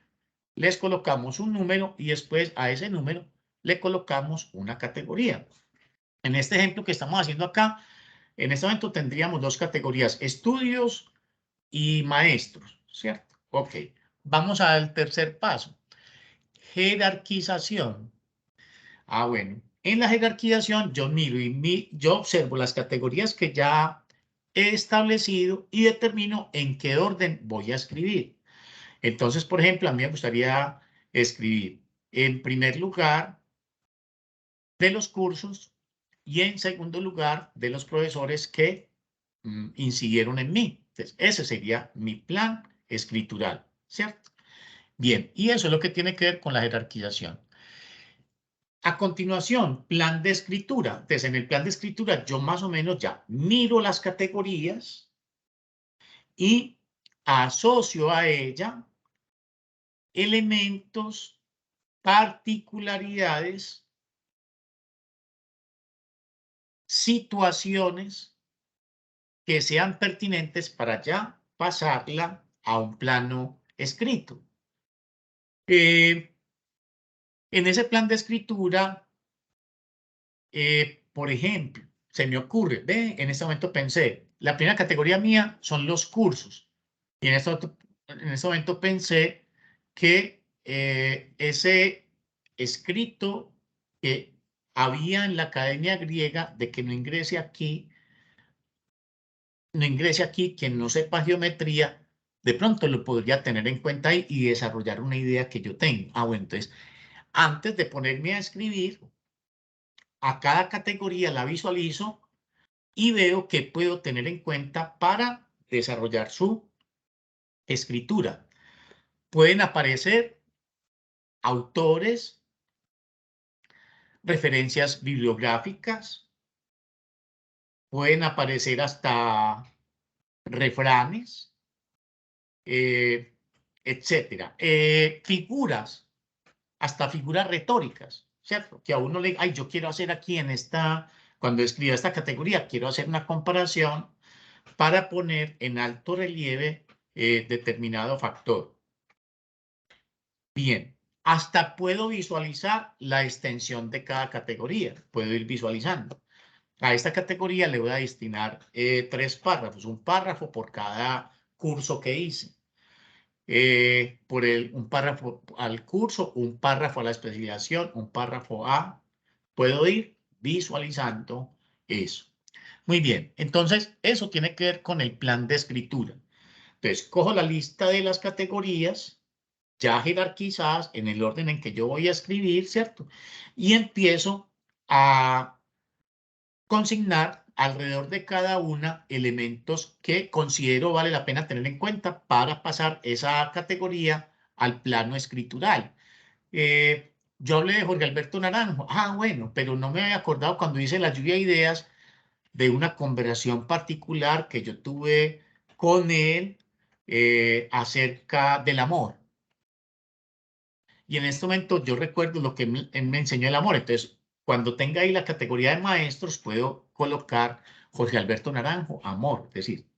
A: les colocamos un número y después a ese número le colocamos una categoría. En este ejemplo que estamos haciendo acá, en este momento tendríamos dos categorías, estudios y maestros, ¿cierto? Ok, vamos al tercer paso, jerarquización. Bueno, en la jerarquización yo miro y yo observo las categorías que ya he establecido y determino en qué orden voy a escribir. Entonces, por ejemplo, a mí me gustaría escribir en primer lugar de los cursos y en segundo lugar de los profesores que incidieron en mí. Entonces, ese sería mi plan escritural, ¿cierto? Bien, y eso es lo que tiene que ver con la jerarquización. A continuación, plan de escritura. Entonces, en el plan de escritura yo más o menos ya miro las categorías y asocio a ella elementos, particularidades, situaciones que sean pertinentes para ya pasarla a un plano escrito. En ese plan de escritura, por ejemplo, se me ocurre, en este momento pensé, la primera categoría mía son los cursos. Y en este momento pensé que ese escrito que había en la Academia Griega de que no ingrese aquí quien no sepa geometría, de pronto lo podría tener en cuenta ahí y desarrollar una idea que yo tengo. Bueno, entonces, antes de ponerme a escribir, a cada categoría la visualizo y veo qué puedo tener en cuenta para desarrollar su escritura. Pueden aparecer autores, referencias bibliográficas, pueden aparecer hasta refranes, etcétera. Figuras, hasta figuras retóricas, ¿cierto? Que a uno le, ay, yo quiero hacer aquí en esta, cuando escriba esta categoría, quiero hacer una comparación para poner en alto relieve determinado factor. Bien, hasta puedo visualizar la extensión de cada categoría, puedo ir visualizando. A esta categoría le voy a destinar 3 párrafos, un párrafo por cada curso que hice. Un párrafo al curso, un párrafo a la especialización, un párrafo a... Puedo ir visualizando eso. Muy bien, entonces eso tiene que ver con el plan de escritura. Entonces, cojo la lista de las categorías, ya jerarquizadas en el orden en que yo voy a escribir, ¿cierto? Y empiezo a consignar alrededor de cada una elementos que considero vale la pena tener en cuenta para pasar esa categoría al plano escritural. Yo hablé de Jorge Alberto Naranjo. Ah, bueno, pero no me había acordado cuando hice la lluvia de ideas de una conversación particular que yo tuve con él acerca del amor. Y en este momento yo recuerdo lo que él me enseñó el amor. Entonces, cuando tenga ahí la categoría de maestros, puedo colocar Jorge Alberto Naranjo, amor. Es decir,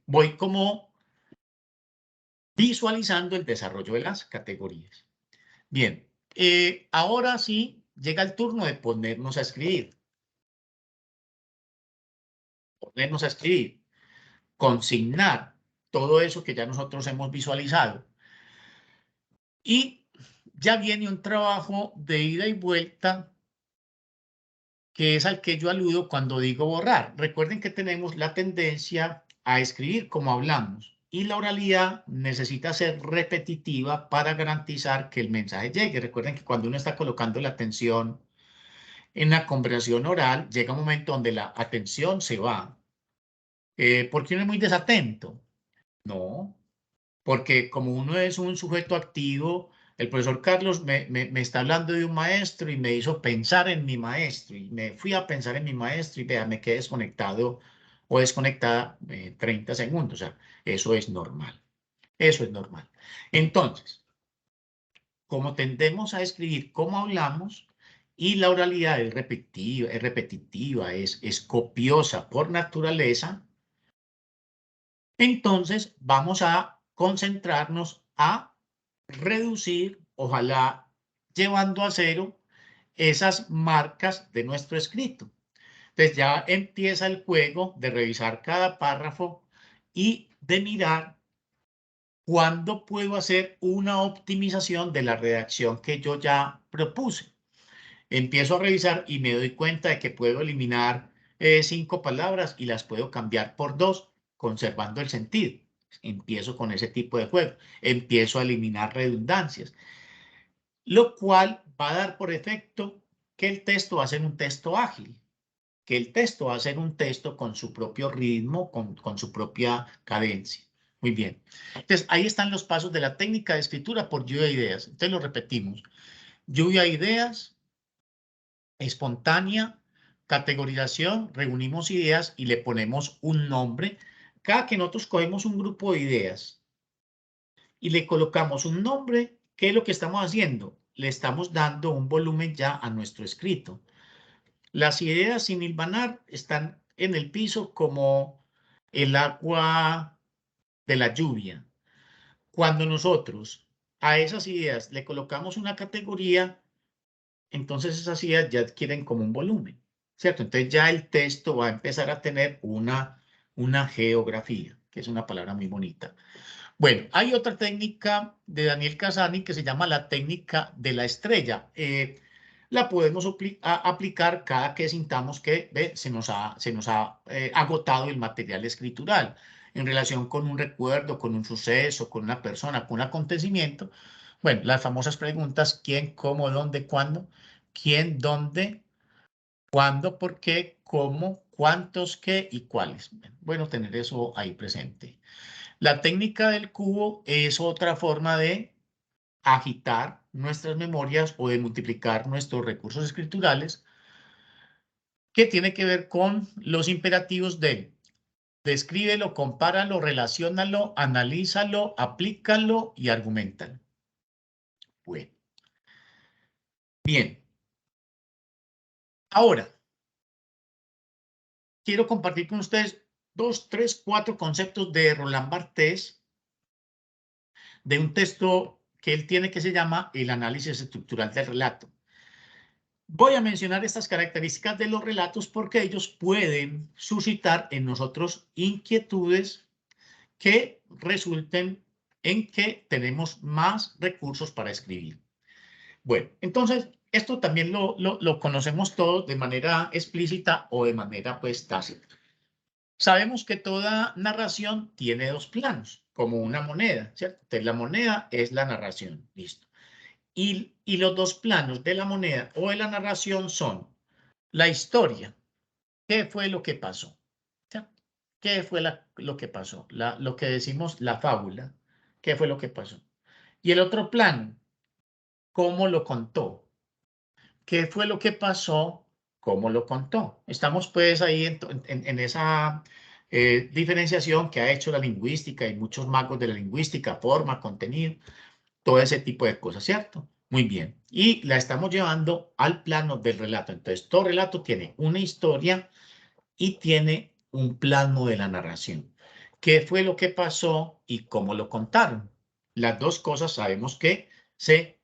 A: voy como visualizando el desarrollo de las categorías. Bien, ahora sí llega el turno de ponernos a escribir. Ponernos a escribir. Consignar todo eso que ya nosotros hemos visualizado. Y ya viene un trabajo de ida y vuelta que es al que yo aludo cuando digo borrar. Recuerden que tenemos la tendencia a escribir como hablamos y la oralidad necesita ser repetitiva para garantizar que el mensaje llegue. Recuerden que cuando uno está colocando la atención en la conversación oral, llega un momento donde la atención se va. ¿Por qué uno es muy desatento? No, porque como uno es un sujeto activo, el profesor Carlos me está hablando de un maestro y me hizo pensar en mi maestro y me fui a pensar en mi maestro y vea, me quedé desconectado o desconectada 30 segundos. O sea, eso es normal. Eso es normal. Entonces, como tendemos a escribir como hablamos y la oralidad es repetitiva, es copiosa por naturaleza, entonces vamos a concentrarnos a reducir, ojalá llevando a cero esas marcas de nuestro escrito. Entonces ya empieza el juego de revisar cada párrafo y de mirar cuándo puedo hacer una optimización de la redacción que yo ya propuse. Empiezo a revisar y me doy cuenta de que puedo eliminar 5 palabras y las puedo cambiar por 2, conservando el sentido. Empiezo con ese tipo de juego. Empiezo a eliminar redundancias, lo cual va a dar por efecto que el texto va a ser un texto ágil, que el texto va a ser un texto con su propio ritmo, con su propia cadencia. Muy bien. Entonces, ahí están los pasos de la técnica de escritura por lluvia de ideas. Entonces, lo repetimos. Lluvia de ideas, espontánea, categorización, reunimos ideas y le ponemos un nombre. Cada que nosotros cogemos un grupo de ideas y le colocamos un nombre, ¿qué es lo que estamos haciendo? Le estamos dando un volumen ya a nuestro escrito. Las ideas sin hilvanar están en el piso como el agua de la lluvia. Cuando nosotros a esas ideas le colocamos una categoría, entonces esas ideas ya adquieren como un volumen, ¿cierto? Entonces ya el texto va a empezar a tener una geografía, que es una palabra muy bonita. Bueno, hay otra técnica de Daniel Casani que se llama la técnica de la estrella. La podemos aplicar cada que sintamos que se nos ha agotado el material escritural en relación con un recuerdo, con un suceso, con una persona, con un acontecimiento. Bueno, las famosas preguntas: ¿quién, cómo, dónde, cuándo? ¿Quién, dónde, cuándo, por qué, cómo, cuántos, qué y cuáles? Bueno, tener eso ahí presente. La técnica del cubo es otra forma de agitar nuestras memorias o de multiplicar nuestros recursos escriturales, que tiene que ver con los imperativos de descríbelo, compáralo, relaciónalo, analízalo, aplícalo y argumentalo. Bueno, bien. Ahora, quiero compartir con ustedes 2, 3, 4 conceptos de Roland Barthes, de un texto que él tiene que se llama El análisis estructural del relato. Voy a mencionar estas características de los relatos porque ellos pueden suscitar en nosotros inquietudes que resulten en que tenemos más recursos para escribir. Bueno, entonces, esto también lo conocemos todos de manera explícita o de manera pues tácita. Sabemos que toda narración tiene dos planos, como una moneda, ¿cierto? Entonces, la moneda es la narración, listo. Y los dos planos de la moneda o de la narración son la historia. ¿Qué fue lo que pasó? ¿Cierto? ¿Qué fue lo que pasó? Lo que decimos la fábula. ¿Qué fue lo que pasó? Y el otro plano, ¿cómo lo contó? ¿Qué fue lo que pasó? ¿Cómo lo contó? Estamos pues ahí en esa diferenciación que ha hecho la lingüística y muchos magos de la lingüística, forma, contenido, todo ese tipo de cosas, ¿cierto? Muy bien. Y la estamos llevando al plano del relato. Entonces, todo relato tiene una historia y tiene un plano de la narración. ¿Qué fue lo que pasó y cómo lo contaron? Las dos cosas sabemos que se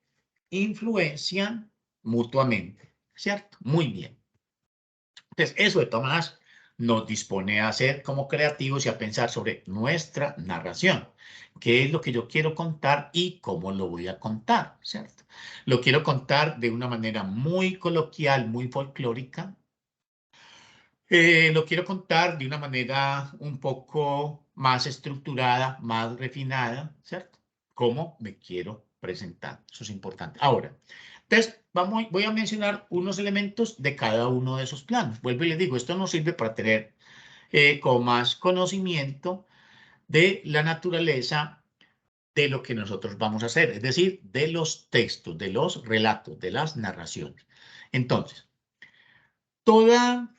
A: influencian mutuamente, ¿cierto? Muy bien. Entonces, eso de todas maneras nos dispone a ser como creativos y a pensar sobre nuestra narración. ¿Qué es lo que yo quiero contar y cómo lo voy a contar? ¿Cierto? Lo quiero contar de una manera muy coloquial, muy folclórica. Lo quiero contar de una manera un poco más estructurada, más refinada, ¿cierto? ¿Cómo me quiero presentar? Eso es importante. Ahora, entonces, voy a mencionar unos elementos de cada uno de esos planos. Vuelvo y les digo, esto nos sirve para tener con más conocimiento de la naturaleza de lo que nosotros vamos a hacer, es decir, de los textos, de los relatos, de las narraciones. Entonces, toda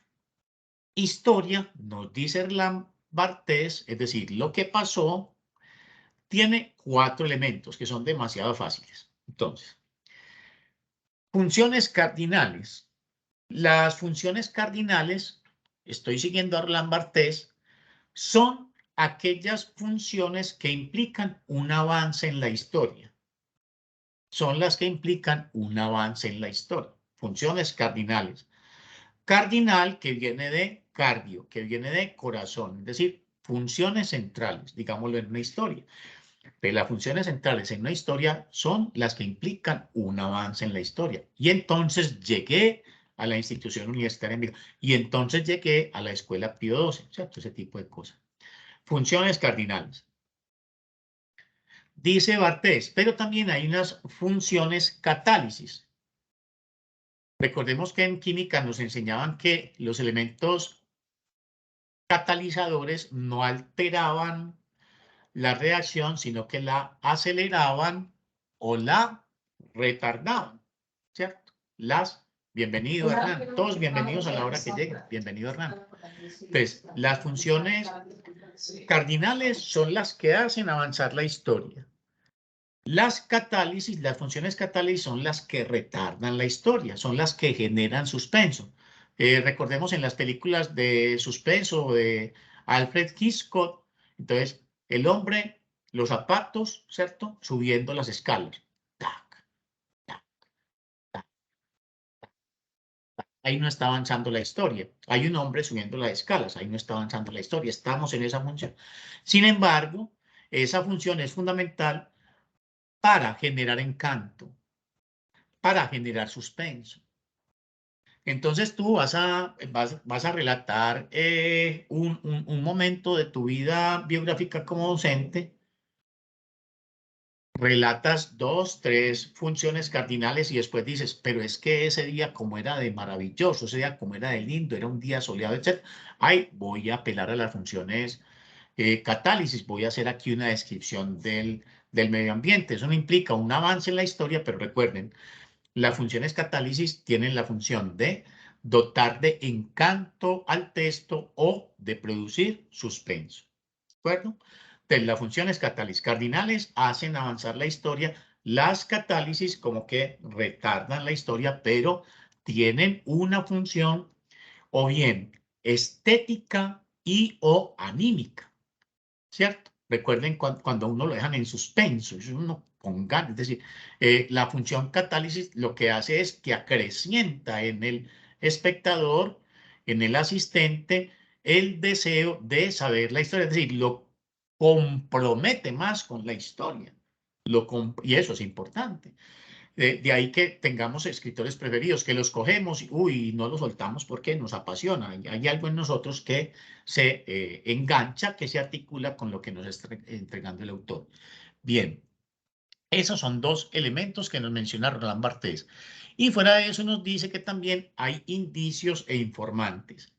A: historia, nos dice Erland Barthes, es decir, lo que pasó, tiene 4 elementos que son demasiado fáciles. Entonces, funciones cardinales. Las funciones cardinales, estoy siguiendo a Roland Barthes, son aquellas funciones que implican un avance en la historia. Son las que implican un avance en la historia. Funciones cardinales. Cardinal, que viene de cardio, que viene de corazón, es decir, funciones centrales, digámoslo en una historia. Pero las funciones centrales en una historia son las que implican un avance en la historia. Y entonces llegué a la institución universitaria en Vigo, y entonces llegué a la escuela Pío XII, ¿cierto? Ese tipo de cosas. Funciones cardinales. Dice Barthes, pero también hay unas funciones catálisis. Recordemos que en química nos enseñaban que los elementos catalizadores no alteraban la reacción, sino que la aceleraban o la retardaban, ¿cierto? Bienvenido Hernán, todos bienvenidos a la hora que lleguen, bienvenido Hernán. Pues las funciones cardinales son las que hacen avanzar la historia. Las catálisis, las funciones catálisis son las que retardan la historia, son las que generan suspenso. Recordemos en las películas de suspenso de Alfred Hitchcock, entonces el hombre, los zapatos, ¿cierto? Subiendo las escalas. Tac, tac, tac. Ahí no está avanzando la historia. Hay un hombre subiendo las escalas, ahí no está avanzando la historia. Estamos en esa función. Sin embargo, esa función es fundamental para generar encanto, para generar suspenso. Entonces tú vas a relatar un momento de tu vida biográfica como docente, relatas 2, 3 funciones cardinales y después dices, pero es que ese día como era de maravilloso, ese día como era de lindo, era un día soleado, etc. Ay, voy a apelar a las funciones catálisis. Voy a hacer aquí una descripción del medio ambiente. Eso no implica un avance en la historia, pero recuerden, las funciones catálisis tienen la función de dotar de encanto al texto o de producir suspenso. ¿De acuerdo? Entonces, las funciones catálisis cardinales hacen avanzar la historia. Las catálisis como que retardan la historia, pero tienen una función o bien estética y o anímica, ¿cierto? Recuerden cuando uno lo dejan en suspenso, es uno con ganas, es decir, la función catálisis lo que hace es que acrecienta en el espectador, en el asistente, el deseo de saber la historia, es decir, lo compromete más con la historia, y eso es importante. De ahí que tengamos escritores preferidos, que los cogemos y uy, no los soltamos porque nos apasiona. Hay algo en nosotros que se engancha, que se articula con lo que nos está entregando el autor. Bien, esos son dos elementos que nos menciona Roland Barthes. Y fuera de eso nos dice que también hay indicios e informantes.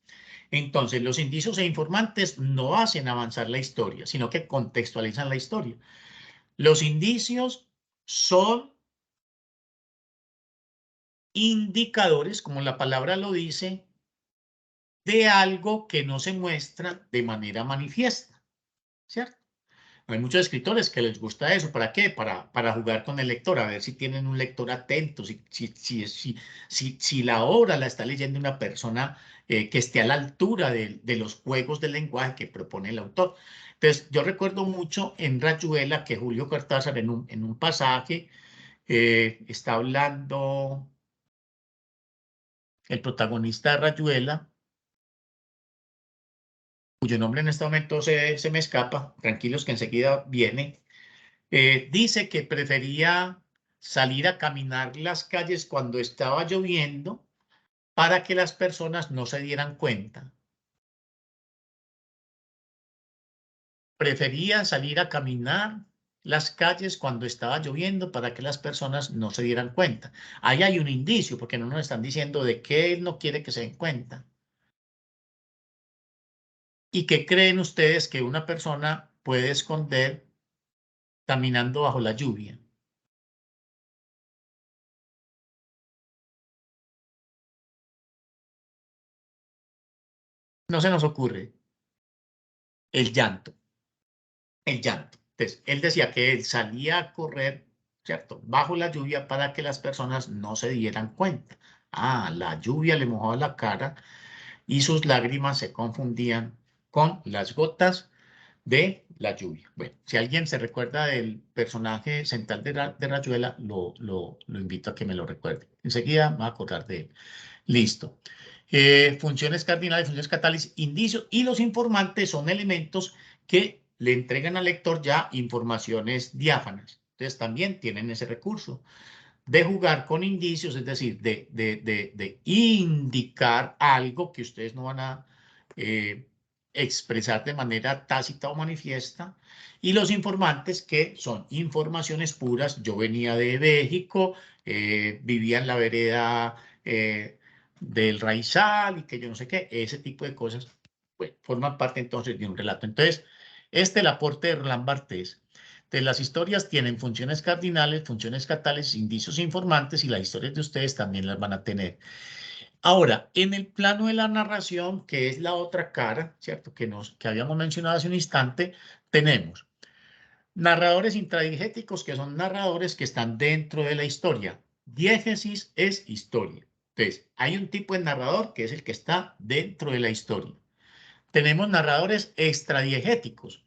A: Entonces, los indicios e informantes no hacen avanzar la historia, sino que contextualizan la historia. Los indicios son indicadores, como la palabra lo dice, de algo que no se muestra de manera manifiesta, ¿cierto? Hay muchos escritores que les gusta eso. ¿Para qué? Para jugar con el lector, a ver si tienen un lector atento, si la obra la está leyendo una persona que esté a la altura de los juegos del lenguaje que propone el autor. Entonces, yo recuerdo mucho en Rayuela que Julio Cortázar en un pasaje está hablando el protagonista de Rayuela, cuyo nombre en este momento se me escapa, tranquilos que enseguida viene, dice que prefería salir a caminar las calles cuando estaba lloviendo para que las personas no se dieran cuenta. Prefería salir a caminar las calles cuando estaba lloviendo para que las personas no se dieran cuenta. Ahí hay un indicio, porque no nos están diciendo de qué él no quiere que se den cuenta. ¿Y qué creen ustedes que una persona puede esconder caminando bajo la lluvia? No se nos ocurre. El llanto. El llanto. Entonces, él decía que él salía a correr, ¿cierto? Bajo la lluvia para que las personas no se dieran cuenta. Ah, la lluvia le mojaba la cara y sus lágrimas se confundían con las gotas de la lluvia. Bueno, si alguien se recuerda del personaje central de Rayuela, lo invito a que me lo recuerde. Enseguida me voy a acordar de él. Listo. Funciones cardinales, funciones catálisis, indicios y los informantes son elementos que le entregan al lector ya informaciones diáfanas. Entonces también tienen ese recurso de jugar con indicios, es decir, de indicar algo que ustedes no van a expresar de manera tácita o manifiesta, y los informantes que son informaciones puras. Yo venía de México, vivía en la vereda del Raizal y que yo no sé qué, ese tipo de cosas, pues, forman parte entonces de un relato. Entonces, este es el aporte de Roland Barthes. Entonces, las historias tienen funciones cardinales, funciones catálisis, indicios informantes, y las historias de ustedes también las van a tener. Ahora, en el plano de la narración, que es la otra cara, ¿cierto? Que habíamos mencionado hace un instante, tenemos narradores intradigéticos, que son narradores que están dentro de la historia. Diégesis es historia. Entonces, hay un tipo de narrador que es el que está dentro de la historia. Tenemos narradores extradiegéticos.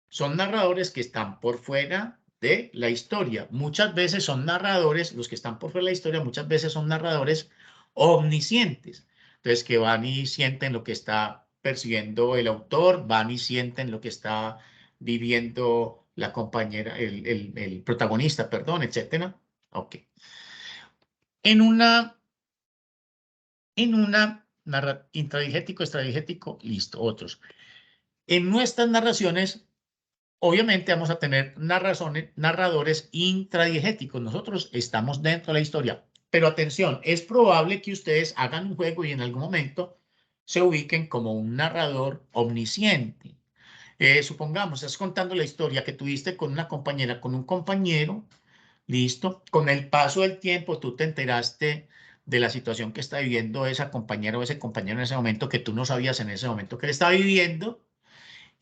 A: Son narradores que están por fuera de la historia. Muchas veces son narradores, los que están por fuera de la historia, muchas veces son narradores omniscientes. Entonces, que van y sienten lo que está percibiendo el autor, van y sienten lo que está viviendo la compañera, el protagonista, perdón, etcétera. Ok. En una intradigético, extradigético, listo, otros. En nuestras narraciones, obviamente vamos a tener narradores intradiegéticos. Nosotros estamos dentro de la historia. Pero atención, es probable que ustedes hagan un juego y en algún momento se ubiquen como un narrador omnisciente. Supongamos, estás contando la historia que tuviste con una compañera, con un compañero, listo. Con el paso del tiempo, tú te enteraste de la situación que está viviendo esa compañera o ese compañero en ese momento que tú no sabías en ese momento que él estaba viviendo.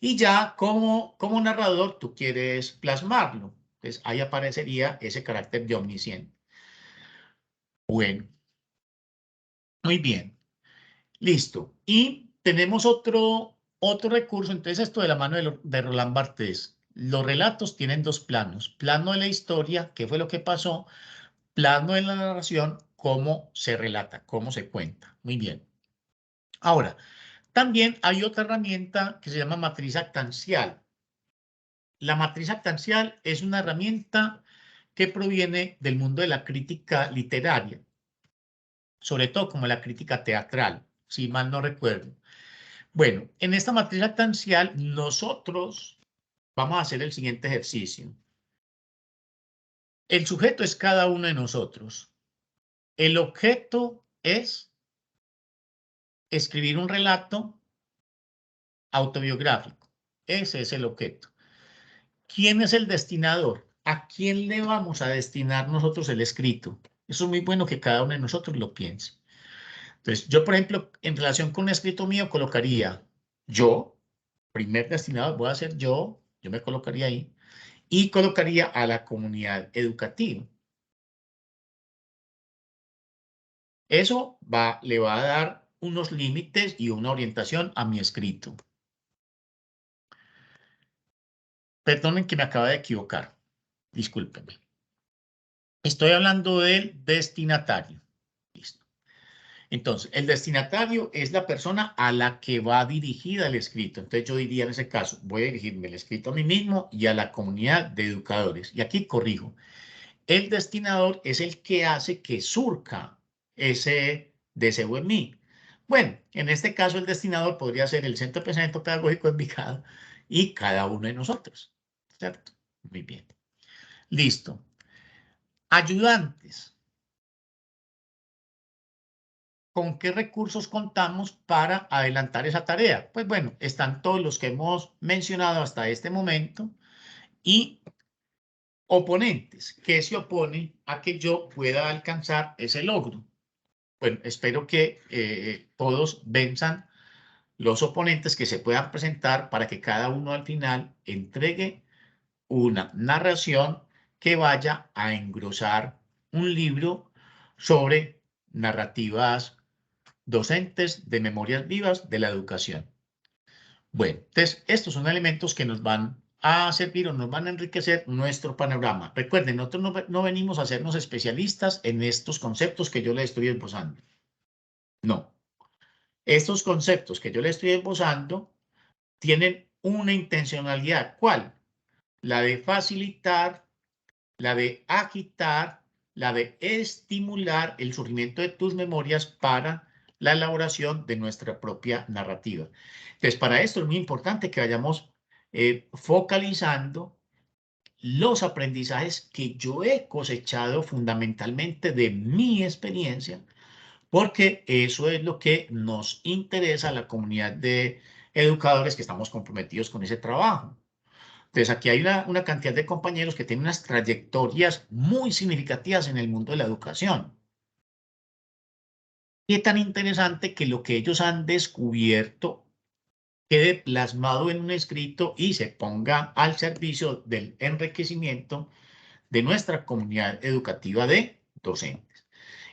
A: Y ya como narrador, tú quieres plasmarlo. Entonces, ahí aparecería ese carácter de omnisciente. Bueno, muy bien. Listo. Y tenemos otro recurso. Entonces, esto de la mano de Roland Barthes. Los relatos tienen dos planos. Plano de la historia, qué fue lo que pasó. Plano de la narración, cómo se relata, cómo se cuenta. Muy bien. Ahora, también hay otra herramienta que se llama matriz actancial. La matriz actancial es una herramienta que proviene del mundo de la crítica literaria, sobre todo como la crítica teatral, si mal no recuerdo. Bueno, en esta matriz actancial nosotros vamos a hacer el siguiente ejercicio. El sujeto es cada uno de nosotros. El objeto es escribir un relato autobiográfico. Ese es el objeto. ¿Quién es el destinador? ¿A quién le vamos a destinar nosotros el escrito? Eso es muy bueno que cada uno de nosotros lo piense. Entonces, yo, por ejemplo, en relación con un escrito mío, colocaría yo, primer destinador, voy a ser yo me colocaría ahí, y colocaría a la comunidad educativa. Eso le va a dar unos límites y una orientación a mi escrito. Perdonen que me acaba de equivocar. Discúlpenme. Estoy hablando del destinatario. Listo. Entonces, el destinatario es la persona a la que va dirigida el escrito. Entonces, yo diría en ese caso, voy a dirigirme el escrito a mí mismo y a la comunidad de educadores. Y aquí corrijo. El destinador es el que hace que surca ese deseo en mí. Bueno, en este caso, el destinador podría ser el Centro de Pensamiento Pedagógico de Envigado y cada uno de nosotros. ¿Cierto? Muy bien. Listo. Ayudantes. ¿Con qué recursos contamos para adelantar esa tarea? Pues bueno, están todos los que hemos mencionado hasta este momento y oponentes, que se oponen a que yo pueda alcanzar ese logro. Bueno, espero que todos venzan los oponentes que se puedan presentar para que cada uno al final entregue una narración que vaya a engrosar un libro sobre narrativas docentes de memorias vivas de la educación. Bueno, entonces estos son elementos que nos van a servir o nos van a enriquecer nuestro panorama. Recuerden, nosotros no venimos a hacernos especialistas en estos conceptos que yo les estoy esbozando. No. Estos conceptos que yo les estoy esbozando tienen una intencionalidad. ¿Cuál? La de facilitar, la de agitar, la de estimular el surgimiento de tus memorias para la elaboración de nuestra propia narrativa. Entonces, para esto es muy importante que vayamos focalizando los aprendizajes que yo he cosechado fundamentalmente de mi experiencia, porque eso es lo que nos interesa a la comunidad de educadores que estamos comprometidos con ese trabajo. Entonces, aquí hay una cantidad de compañeros que tienen unas trayectorias muy significativas en el mundo de la educación. Y es tan interesante que lo que ellos han descubierto quede plasmado en un escrito y se ponga al servicio del enriquecimiento de nuestra comunidad educativa de docentes.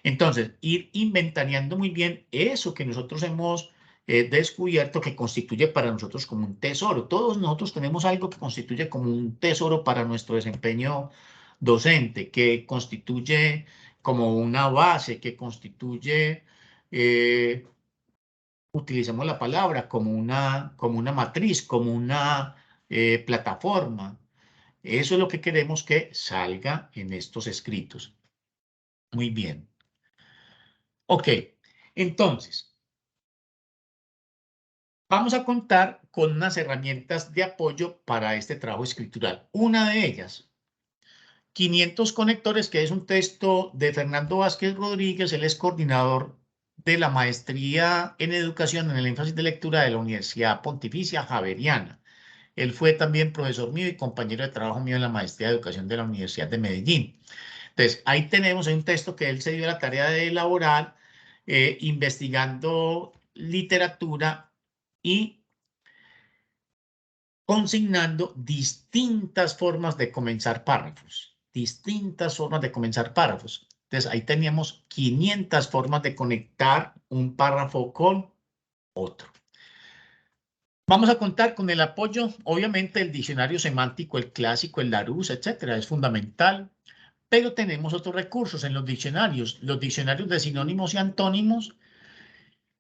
A: Entonces, ir inventariando muy bien eso que nosotros hemos descubierto que constituye para nosotros como un tesoro. Todos nosotros tenemos algo que constituye como un tesoro para nuestro desempeño docente, que constituye como una base, que constituye, utilicemos la palabra, como una matriz, como una plataforma. Eso es lo que queremos que salga en estos escritos. Muy bien. Ok, entonces, vamos a contar con unas herramientas de apoyo para este trabajo escritural. Una de ellas, 500 conectores, que es un texto de Fernando Vázquez Rodríguez. Él es coordinador de la maestría en educación en el énfasis de lectura de la Universidad Pontificia Javeriana. Él fue también profesor mío y compañero de trabajo mío en la maestría de educación de la Universidad de Medellín. Entonces, ahí tenemos un texto que él se dio la tarea de elaborar, investigando literatura y consignando distintas formas de comenzar párrafos. Distintas formas de comenzar párrafos. Entonces, ahí teníamos 500 formas de conectar un párrafo con otro. Vamos a contar con el apoyo, obviamente, del diccionario semántico, el clásico, el Larousse, etcétera, es fundamental. Pero tenemos otros recursos en los diccionarios de sinónimos y antónimos,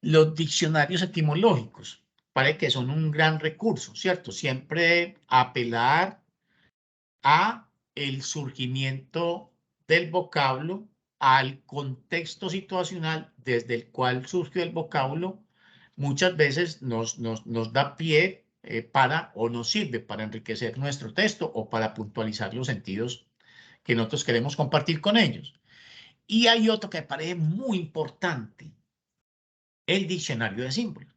A: los diccionarios etimológicos, parece que son un gran recurso, ¿cierto? Siempre apelar a el surgimiento del vocablo, al contexto situacional desde el cual surgió el vocablo, muchas veces nos da pie para o nos sirve para enriquecer nuestro texto o para puntualizar los sentidos que nosotros queremos compartir con ellos. Y hay otro que me parece muy importante, el diccionario de símbolos.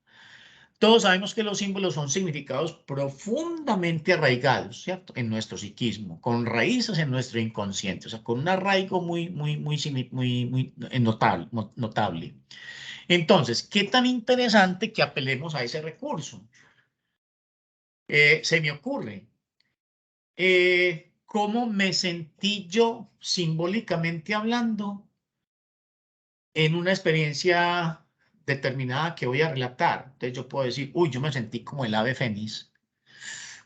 A: Todos sabemos que los símbolos son significados profundamente arraigados, ¿cierto? En nuestro psiquismo, con raíces en nuestro inconsciente, o sea, con un arraigo muy notable. Entonces, ¿qué tan interesante que apelemos a ese recurso? Se me ocurre, ¿cómo me sentí yo simbólicamente hablando en una experiencia determinada que voy a relatar? Entonces yo puedo decir, uy, yo me sentí como el ave fénix.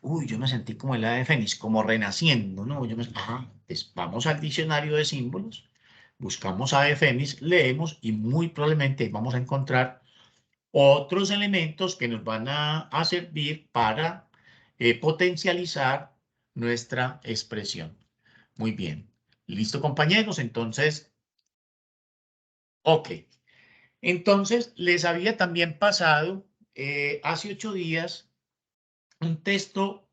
A: Uy, yo me sentí como el ave fénix, como renaciendo, ¿no? Ajá, pues vamos al diccionario de símbolos, buscamos ave fénix, leemos y muy probablemente vamos a encontrar otros elementos que nos van a servir para potencializar nuestra expresión. Muy bien. ¿Listo, compañeros? Entonces, ok. Entonces, les había también pasado hace 8 días un texto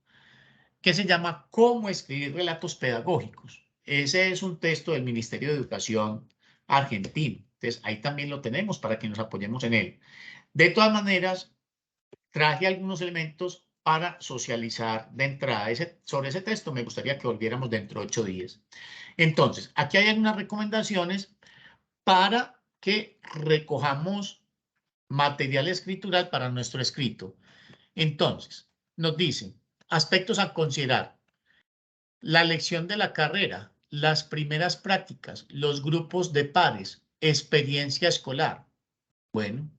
A: que se llama Cómo escribir relatos pedagógicos. Ese es un texto del Ministerio de Educación argentino. Entonces, ahí también lo tenemos para que nos apoyemos en él. De todas maneras, traje algunos elementos para socializar de entrada. Sobre ese texto me gustaría que volviéramos dentro de 8 días. Entonces, aquí hay algunas recomendaciones para que recojamos material escritural para nuestro escrito. Entonces, nos dicen aspectos a considerar: la elección de la carrera, las primeras prácticas, los grupos de pares, experiencia escolar. Bueno,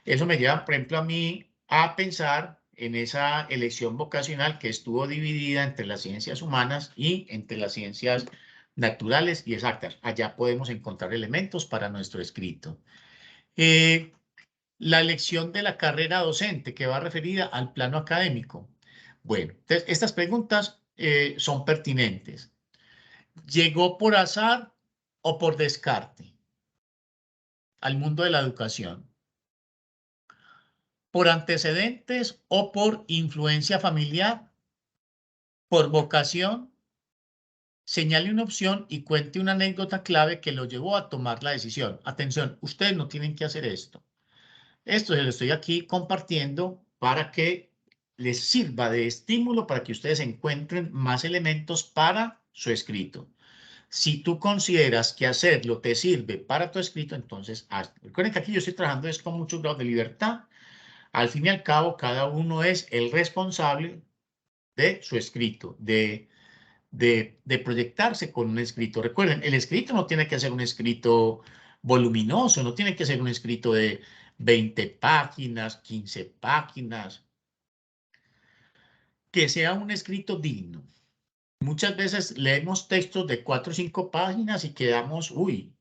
A: eso me lleva, por ejemplo, a mí a pensar en esa elección vocacional que estuvo dividida entre las ciencias humanas y entre las ciencias naturales y exactas. Allá podemos encontrar elementos para nuestro escrito. La elección de la carrera docente, que va referida al plano académico. Bueno, entonces estas preguntas son pertinentes. ¿Llegó por azar o por descarte al mundo de la educación? ¿Por antecedentes o por influencia familiar? ¿Por vocación? Señale una opción y cuente una anécdota clave que lo llevó a tomar la decisión. Atención, ustedes no tienen que hacer esto. Esto se lo estoy aquí compartiendo para que les sirva de estímulo para que ustedes encuentren más elementos para su escrito. Si tú consideras que hacerlo te sirve para tu escrito, entonces hazlo. Recuerden que aquí yo estoy trabajando es con muchos grados de libertad. Al fin y al cabo, cada uno es el responsable de su escrito, de proyectarse con un escrito. Recuerden, el escrito no tiene que ser un escrito voluminoso, no tiene que ser un escrito de 20 páginas, 15 páginas, que sea un escrito digno. Muchas veces leemos textos de 4 o 5 páginas y quedamos, uy,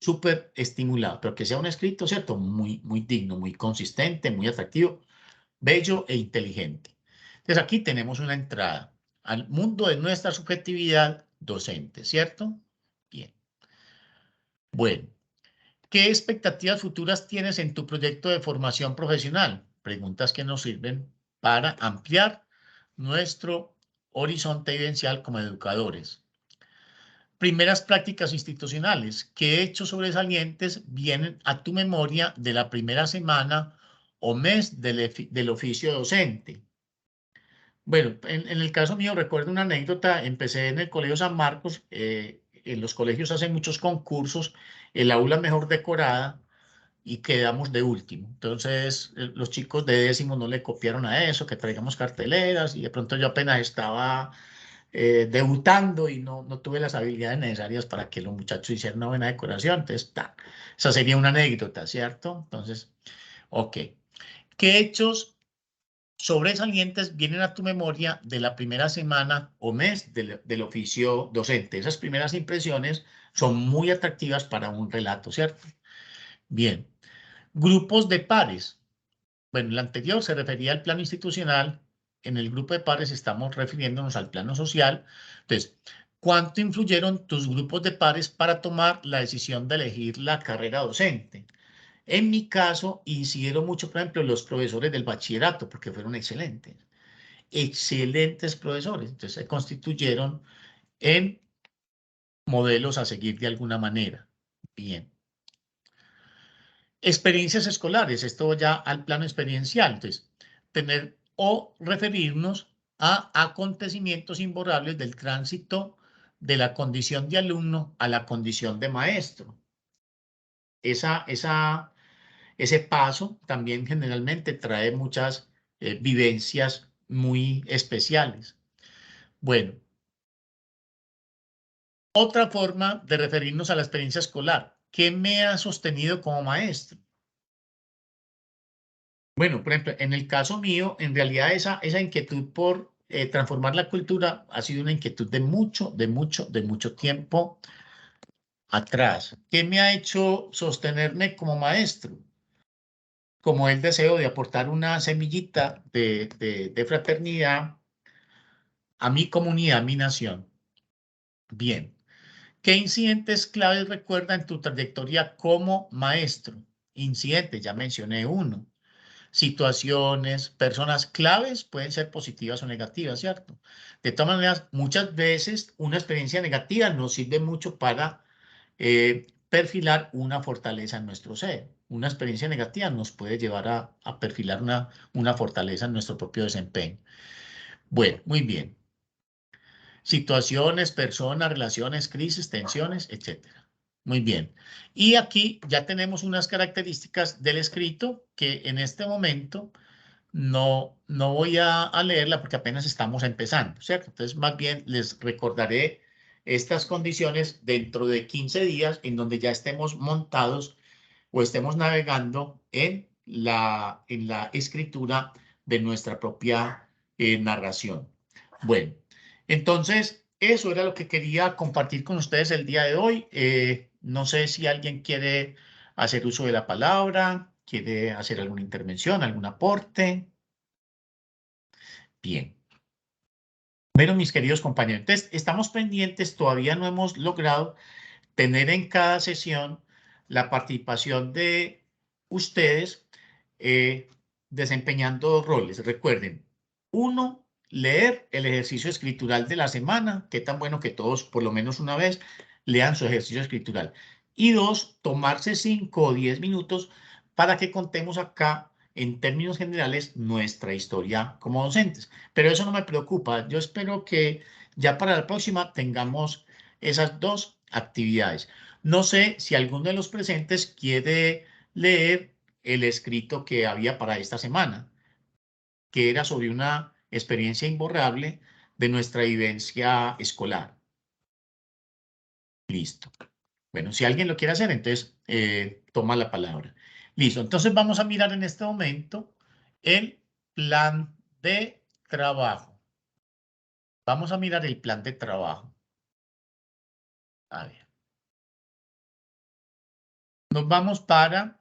A: súper estimulados, pero que sea un escrito, ¿cierto? Muy digno, muy consistente, muy atractivo, bello e inteligente. Entonces aquí tenemos una entrada al mundo de nuestra subjetividad docente, ¿cierto? Bien. Bueno, ¿qué expectativas futuras tienes en tu proyecto de formación profesional? Preguntas que nos sirven para ampliar nuestro horizonte vivencial como educadores. Primeras prácticas institucionales. ¿Qué hechos sobresalientes vienen a tu memoria de la primera semana o mes del oficio docente? Bueno, en el caso mío recuerdo una anécdota, empecé en el Colegio San Marcos, en los colegios hacen muchos concursos, el aula mejor decorada y quedamos de último. Entonces los chicos de décimo no le copiaron a eso, que traigamos carteleras y de pronto yo apenas estaba debutando y no tuve las habilidades necesarias para que los muchachos hicieran una buena decoración. Entonces, esa sería una anécdota, ¿cierto? Entonces, ok. ¿Qué hechos sobresalientes vienen a tu memoria de la primera semana o mes del oficio docente? Esas primeras impresiones son muy atractivas para un relato, ¿cierto? Bien. Grupos de pares. Bueno, el anterior se refería al plano institucional. En el grupo de pares estamos refiriéndonos al plano social. Entonces, ¿cuánto influyeron tus grupos de pares para tomar la decisión de elegir la carrera docente? En mi caso, incidieron mucho, por ejemplo, los profesores del bachillerato, porque fueron excelentes, excelentes profesores. Entonces, se constituyeron en modelos a seguir de alguna manera. Bien. Experiencias escolares, esto ya al plano experiencial. Entonces, tener o referirnos a acontecimientos imborrables del tránsito de la condición de alumno a la condición de maestro. Ese paso también generalmente trae muchas vivencias muy especiales. Bueno, otra forma de referirnos a la experiencia escolar. ¿Qué me ha sostenido como maestro? Bueno, por ejemplo, en el caso mío, en realidad esa inquietud por transformar la cultura ha sido una inquietud de mucho tiempo atrás. ¿Qué me ha hecho sostenerme como maestro? Como el deseo de aportar una semillita de fraternidad a mi comunidad, a mi nación. Bien. ¿Qué incidentes claves recuerda en tu trayectoria como maestro? Incidentes, ya mencioné uno. Situaciones, personas claves pueden ser positivas o negativas, ¿cierto? De todas maneras, muchas veces una experiencia negativa nos sirve mucho para perfilar una fortaleza en nuestro ser. Una experiencia negativa nos puede llevar a perfilar una fortaleza en nuestro propio desempeño. Bueno, muy bien. Situaciones, personas, relaciones, crisis, tensiones, etcétera. Muy bien. Y aquí ya tenemos unas características del escrito que en este momento no voy a leerla porque apenas estamos empezando, ¿cierto? Entonces, más bien les recordaré estas condiciones dentro de 15 días en donde ya estemos montados o estemos navegando en la escritura de nuestra propia narración. Bueno, entonces, eso era lo que quería compartir con ustedes el día de hoy. No sé si alguien quiere hacer uso de la palabra, quiere hacer alguna intervención, algún aporte. Bien. Bueno, mis queridos compañeros, entonces estamos pendientes, todavía no hemos logrado tener en cada sesión la participación de ustedes desempeñando roles. Recuerden, uno, leer el ejercicio escritural de la semana, qué tan bueno que todos por lo menos una vez lean su ejercicio escritural. Y dos, tomarse 5 o 10 minutos para que contemos acá en términos generales nuestra historia como docentes. Pero eso no me preocupa. Yo espero que ya para la próxima tengamos esas dos actividades. No sé si alguno de los presentes quiere leer el escrito que había para esta semana, que era sobre una experiencia imborrable de nuestra vivencia escolar. Listo. Bueno, si alguien lo quiere hacer, entonces toma la palabra. Listo. Entonces vamos a mirar en este momento el plan de trabajo. Vamos a mirar el plan de trabajo. A ver. Nos vamos para,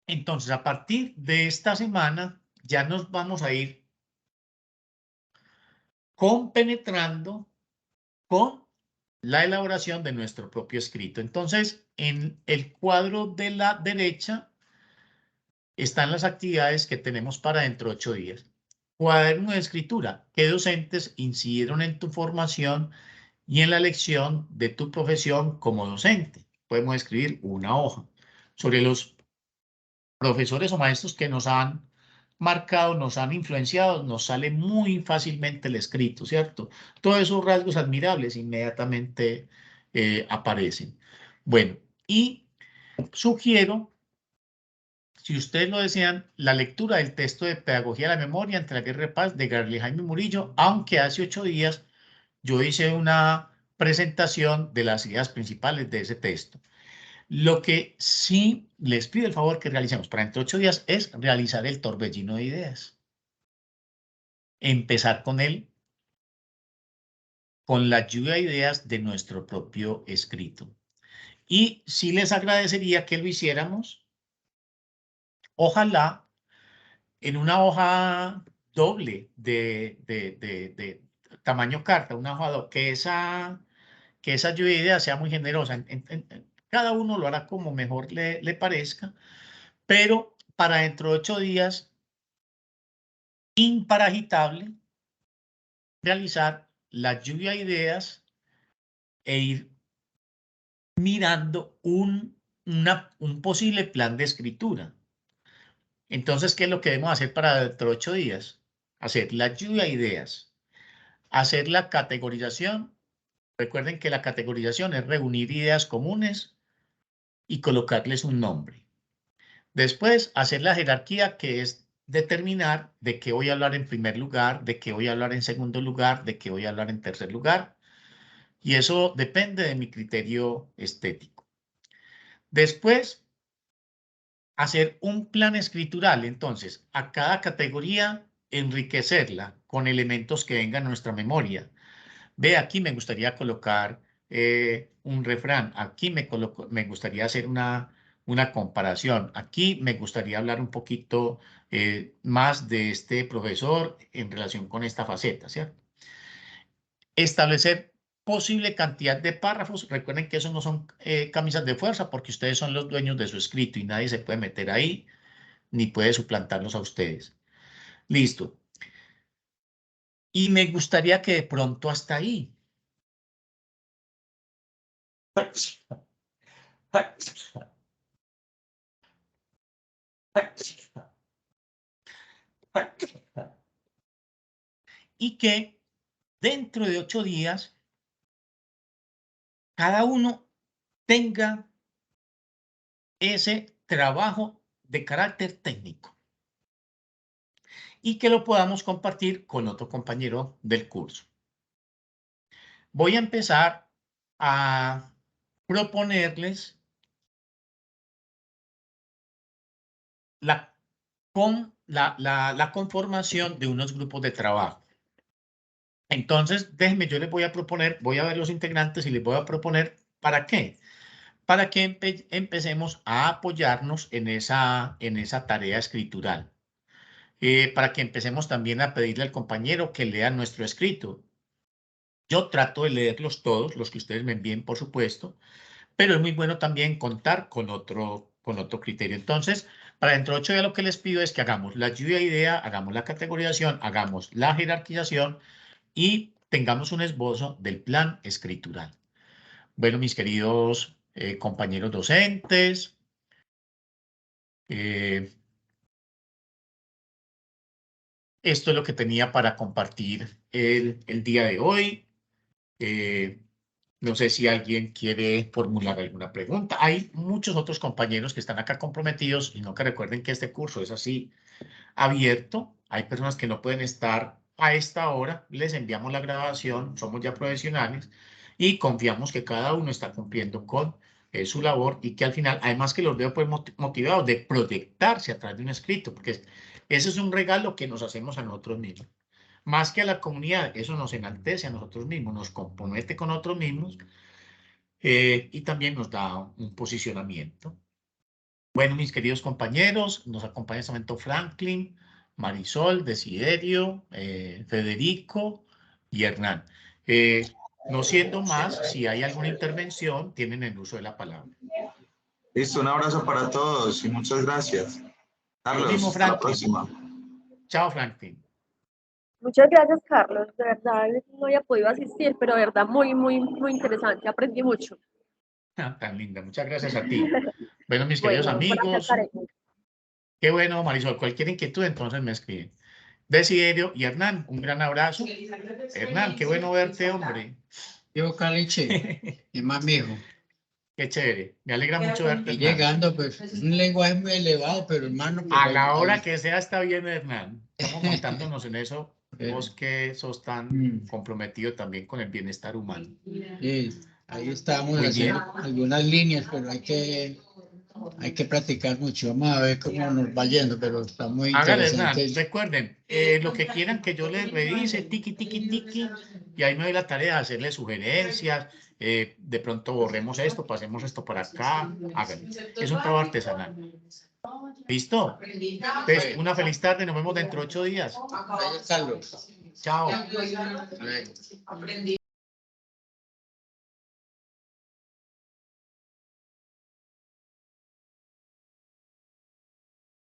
A: entonces, a partir de esta semana, ya nos vamos a ir compenetrando con la elaboración de nuestro propio escrito. Entonces, en el cuadro de la derecha están las actividades que tenemos para dentro de 8 días. Cuaderno de escritura. ¿Qué docentes incidieron en tu formación y en la elección de tu profesión como docente? Podemos escribir una hoja sobre los profesores o maestros que nos han marcado, nos han influenciado, nos sale muy fácilmente el escrito, ¿cierto? Todos esos rasgos admirables inmediatamente aparecen. Bueno, y sugiero, si ustedes lo desean, la lectura del texto de Pedagogía de la Memoria entre la Guerra y Paz de Gabriel Jaime Murillo, aunque hace 8 días yo hice una presentación de las ideas principales de ese texto. Lo que sí les pido el favor que realicemos para dentro de 8 días es realizar el torbellino de ideas. Empezar con él, con la lluvia de ideas de nuestro propio escrito. Y sí les agradecería que lo hiciéramos, ojalá, en una hoja doble de tamaño carta, una hoja doble, que esa lluvia de ideas sea muy generosa. Cada uno lo hará como mejor le parezca, pero para dentro de 8 días, imparagitable, realizar la lluvia de ideas e ir mirando un posible plan de escritura. Entonces, ¿qué es lo que debemos hacer para dentro de 8 días? Hacer la lluvia de ideas, hacer la categorización. Recuerden que la categorización es reunir ideas comunes y colocarles un nombre. Después, hacer la jerarquía, que es determinar de qué voy a hablar en primer lugar, de qué voy a hablar en segundo lugar, de qué voy a hablar en tercer lugar. Y eso depende de mi criterio estético. Después, hacer un plan escritural. Entonces, a cada categoría, enriquecerla con elementos que vengan a nuestra memoria. Ve, aquí me gustaría colocar un refrán. Aquí me gustaría hacer una comparación. Aquí me gustaría hablar un poquito más de este profesor en relación con esta faceta, ¿cierto? Establecer posible cantidad de párrafos. Recuerden que eso no son camisas de fuerza porque ustedes son los dueños de su escrito y nadie se puede meter ahí ni puede suplantarlos a ustedes. Listo. Y me gustaría que de pronto hasta ahí. Y que dentro de 8 días cada uno tenga ese trabajo de carácter técnico y que lo podamos compartir con otro compañero del curso. Voy a empezar a proponerles la conformación de unos grupos de trabajo. Entonces, déjenme, yo les voy a proponer, voy a ver los integrantes y les voy a proponer, ¿para qué? Para que empecemos a apoyarnos en esa tarea escritural. Para que empecemos también a pedirle al compañero que lea nuestro escrito. Yo trato de leerlos todos, los que ustedes me envíen, por supuesto, pero es muy bueno también contar con otro criterio. Entonces, para dentro de 8 días lo que les pido es que hagamos la lluvia de idea, hagamos la categorización, hagamos la jerarquización y tengamos un esbozo del plan escritural. Bueno, mis queridos compañeros docentes, esto es lo que tenía para compartir el día de hoy. No sé si alguien quiere formular alguna pregunta. Hay muchos otros compañeros que están acá comprometidos y no que recuerden que este curso es así abierto. Hay personas que no pueden estar a esta hora. Les enviamos la grabación, somos ya profesionales y confiamos que cada uno está cumpliendo con su labor y que al final, además que los veo pues motivados de proyectarse a través de un escrito, porque ese es un regalo que nos hacemos a nosotros mismos. Más que a la comunidad, eso nos enaltece a nosotros mismos, nos compromete con nosotros mismos y también nos da un posicionamiento. Bueno, mis queridos compañeros, nos acompaña en este momento Franklin, Marisol, Desiderio, Federico y Hernán. No siendo más, si hay alguna intervención, tienen el uso de la palabra.
B: Listo, un abrazo para todos y muchas gracias.
A: Lo mismo,
B: Carlos, hasta la
A: Franklin.
B: próxima.
A: Chao, Franklin.
D: Muchas gracias, Carlos. De verdad, no había podido asistir, pero de verdad, muy, muy, muy interesante. Aprendí mucho.
A: Tan linda. Muchas gracias a ti. Bueno, mis queridos
D: Bueno, por acá
A: amigos,
D: estaremos.
A: Qué bueno, Marisol. Cualquier inquietud, entonces me escriben. Desiderio y Hernán, un gran abrazo. Hernán, qué bueno verte, hombre.
E: Yo, Caliche, es más mijo.
A: Qué chévere. Me alegra mucho verte,
E: Y
A: Hernán.
E: llegando, pues, un lenguaje muy elevado, pero hermano, pues,
A: A la hora que sea está bien, Hernán. Estamos montándonos en eso.
E: Bueno.
A: Vos que sos tan comprometido también con el bienestar humano.
E: Sí, ahí estamos
A: Muy
E: haciendo
A: bien.
E: algunas líneas, pero hay que practicar mucho. Vamos a ver cómo nos va yendo, pero está muy
A: Hágale, Hernán.
E: interesante.
A: Recuerden, lo que quieran que yo les revise, tiqui, tiqui, tiqui, y ahí me doy la tarea de hacerle sugerencias. De pronto borremos esto, pasemos esto para acá. Háganlo. Es un trabajo artesanal. ¿Listo? Entonces, una feliz tarde. Nos vemos dentro de 8 días.
E: Gracias, Carlos.
A: Chao.
E: Hasta luego.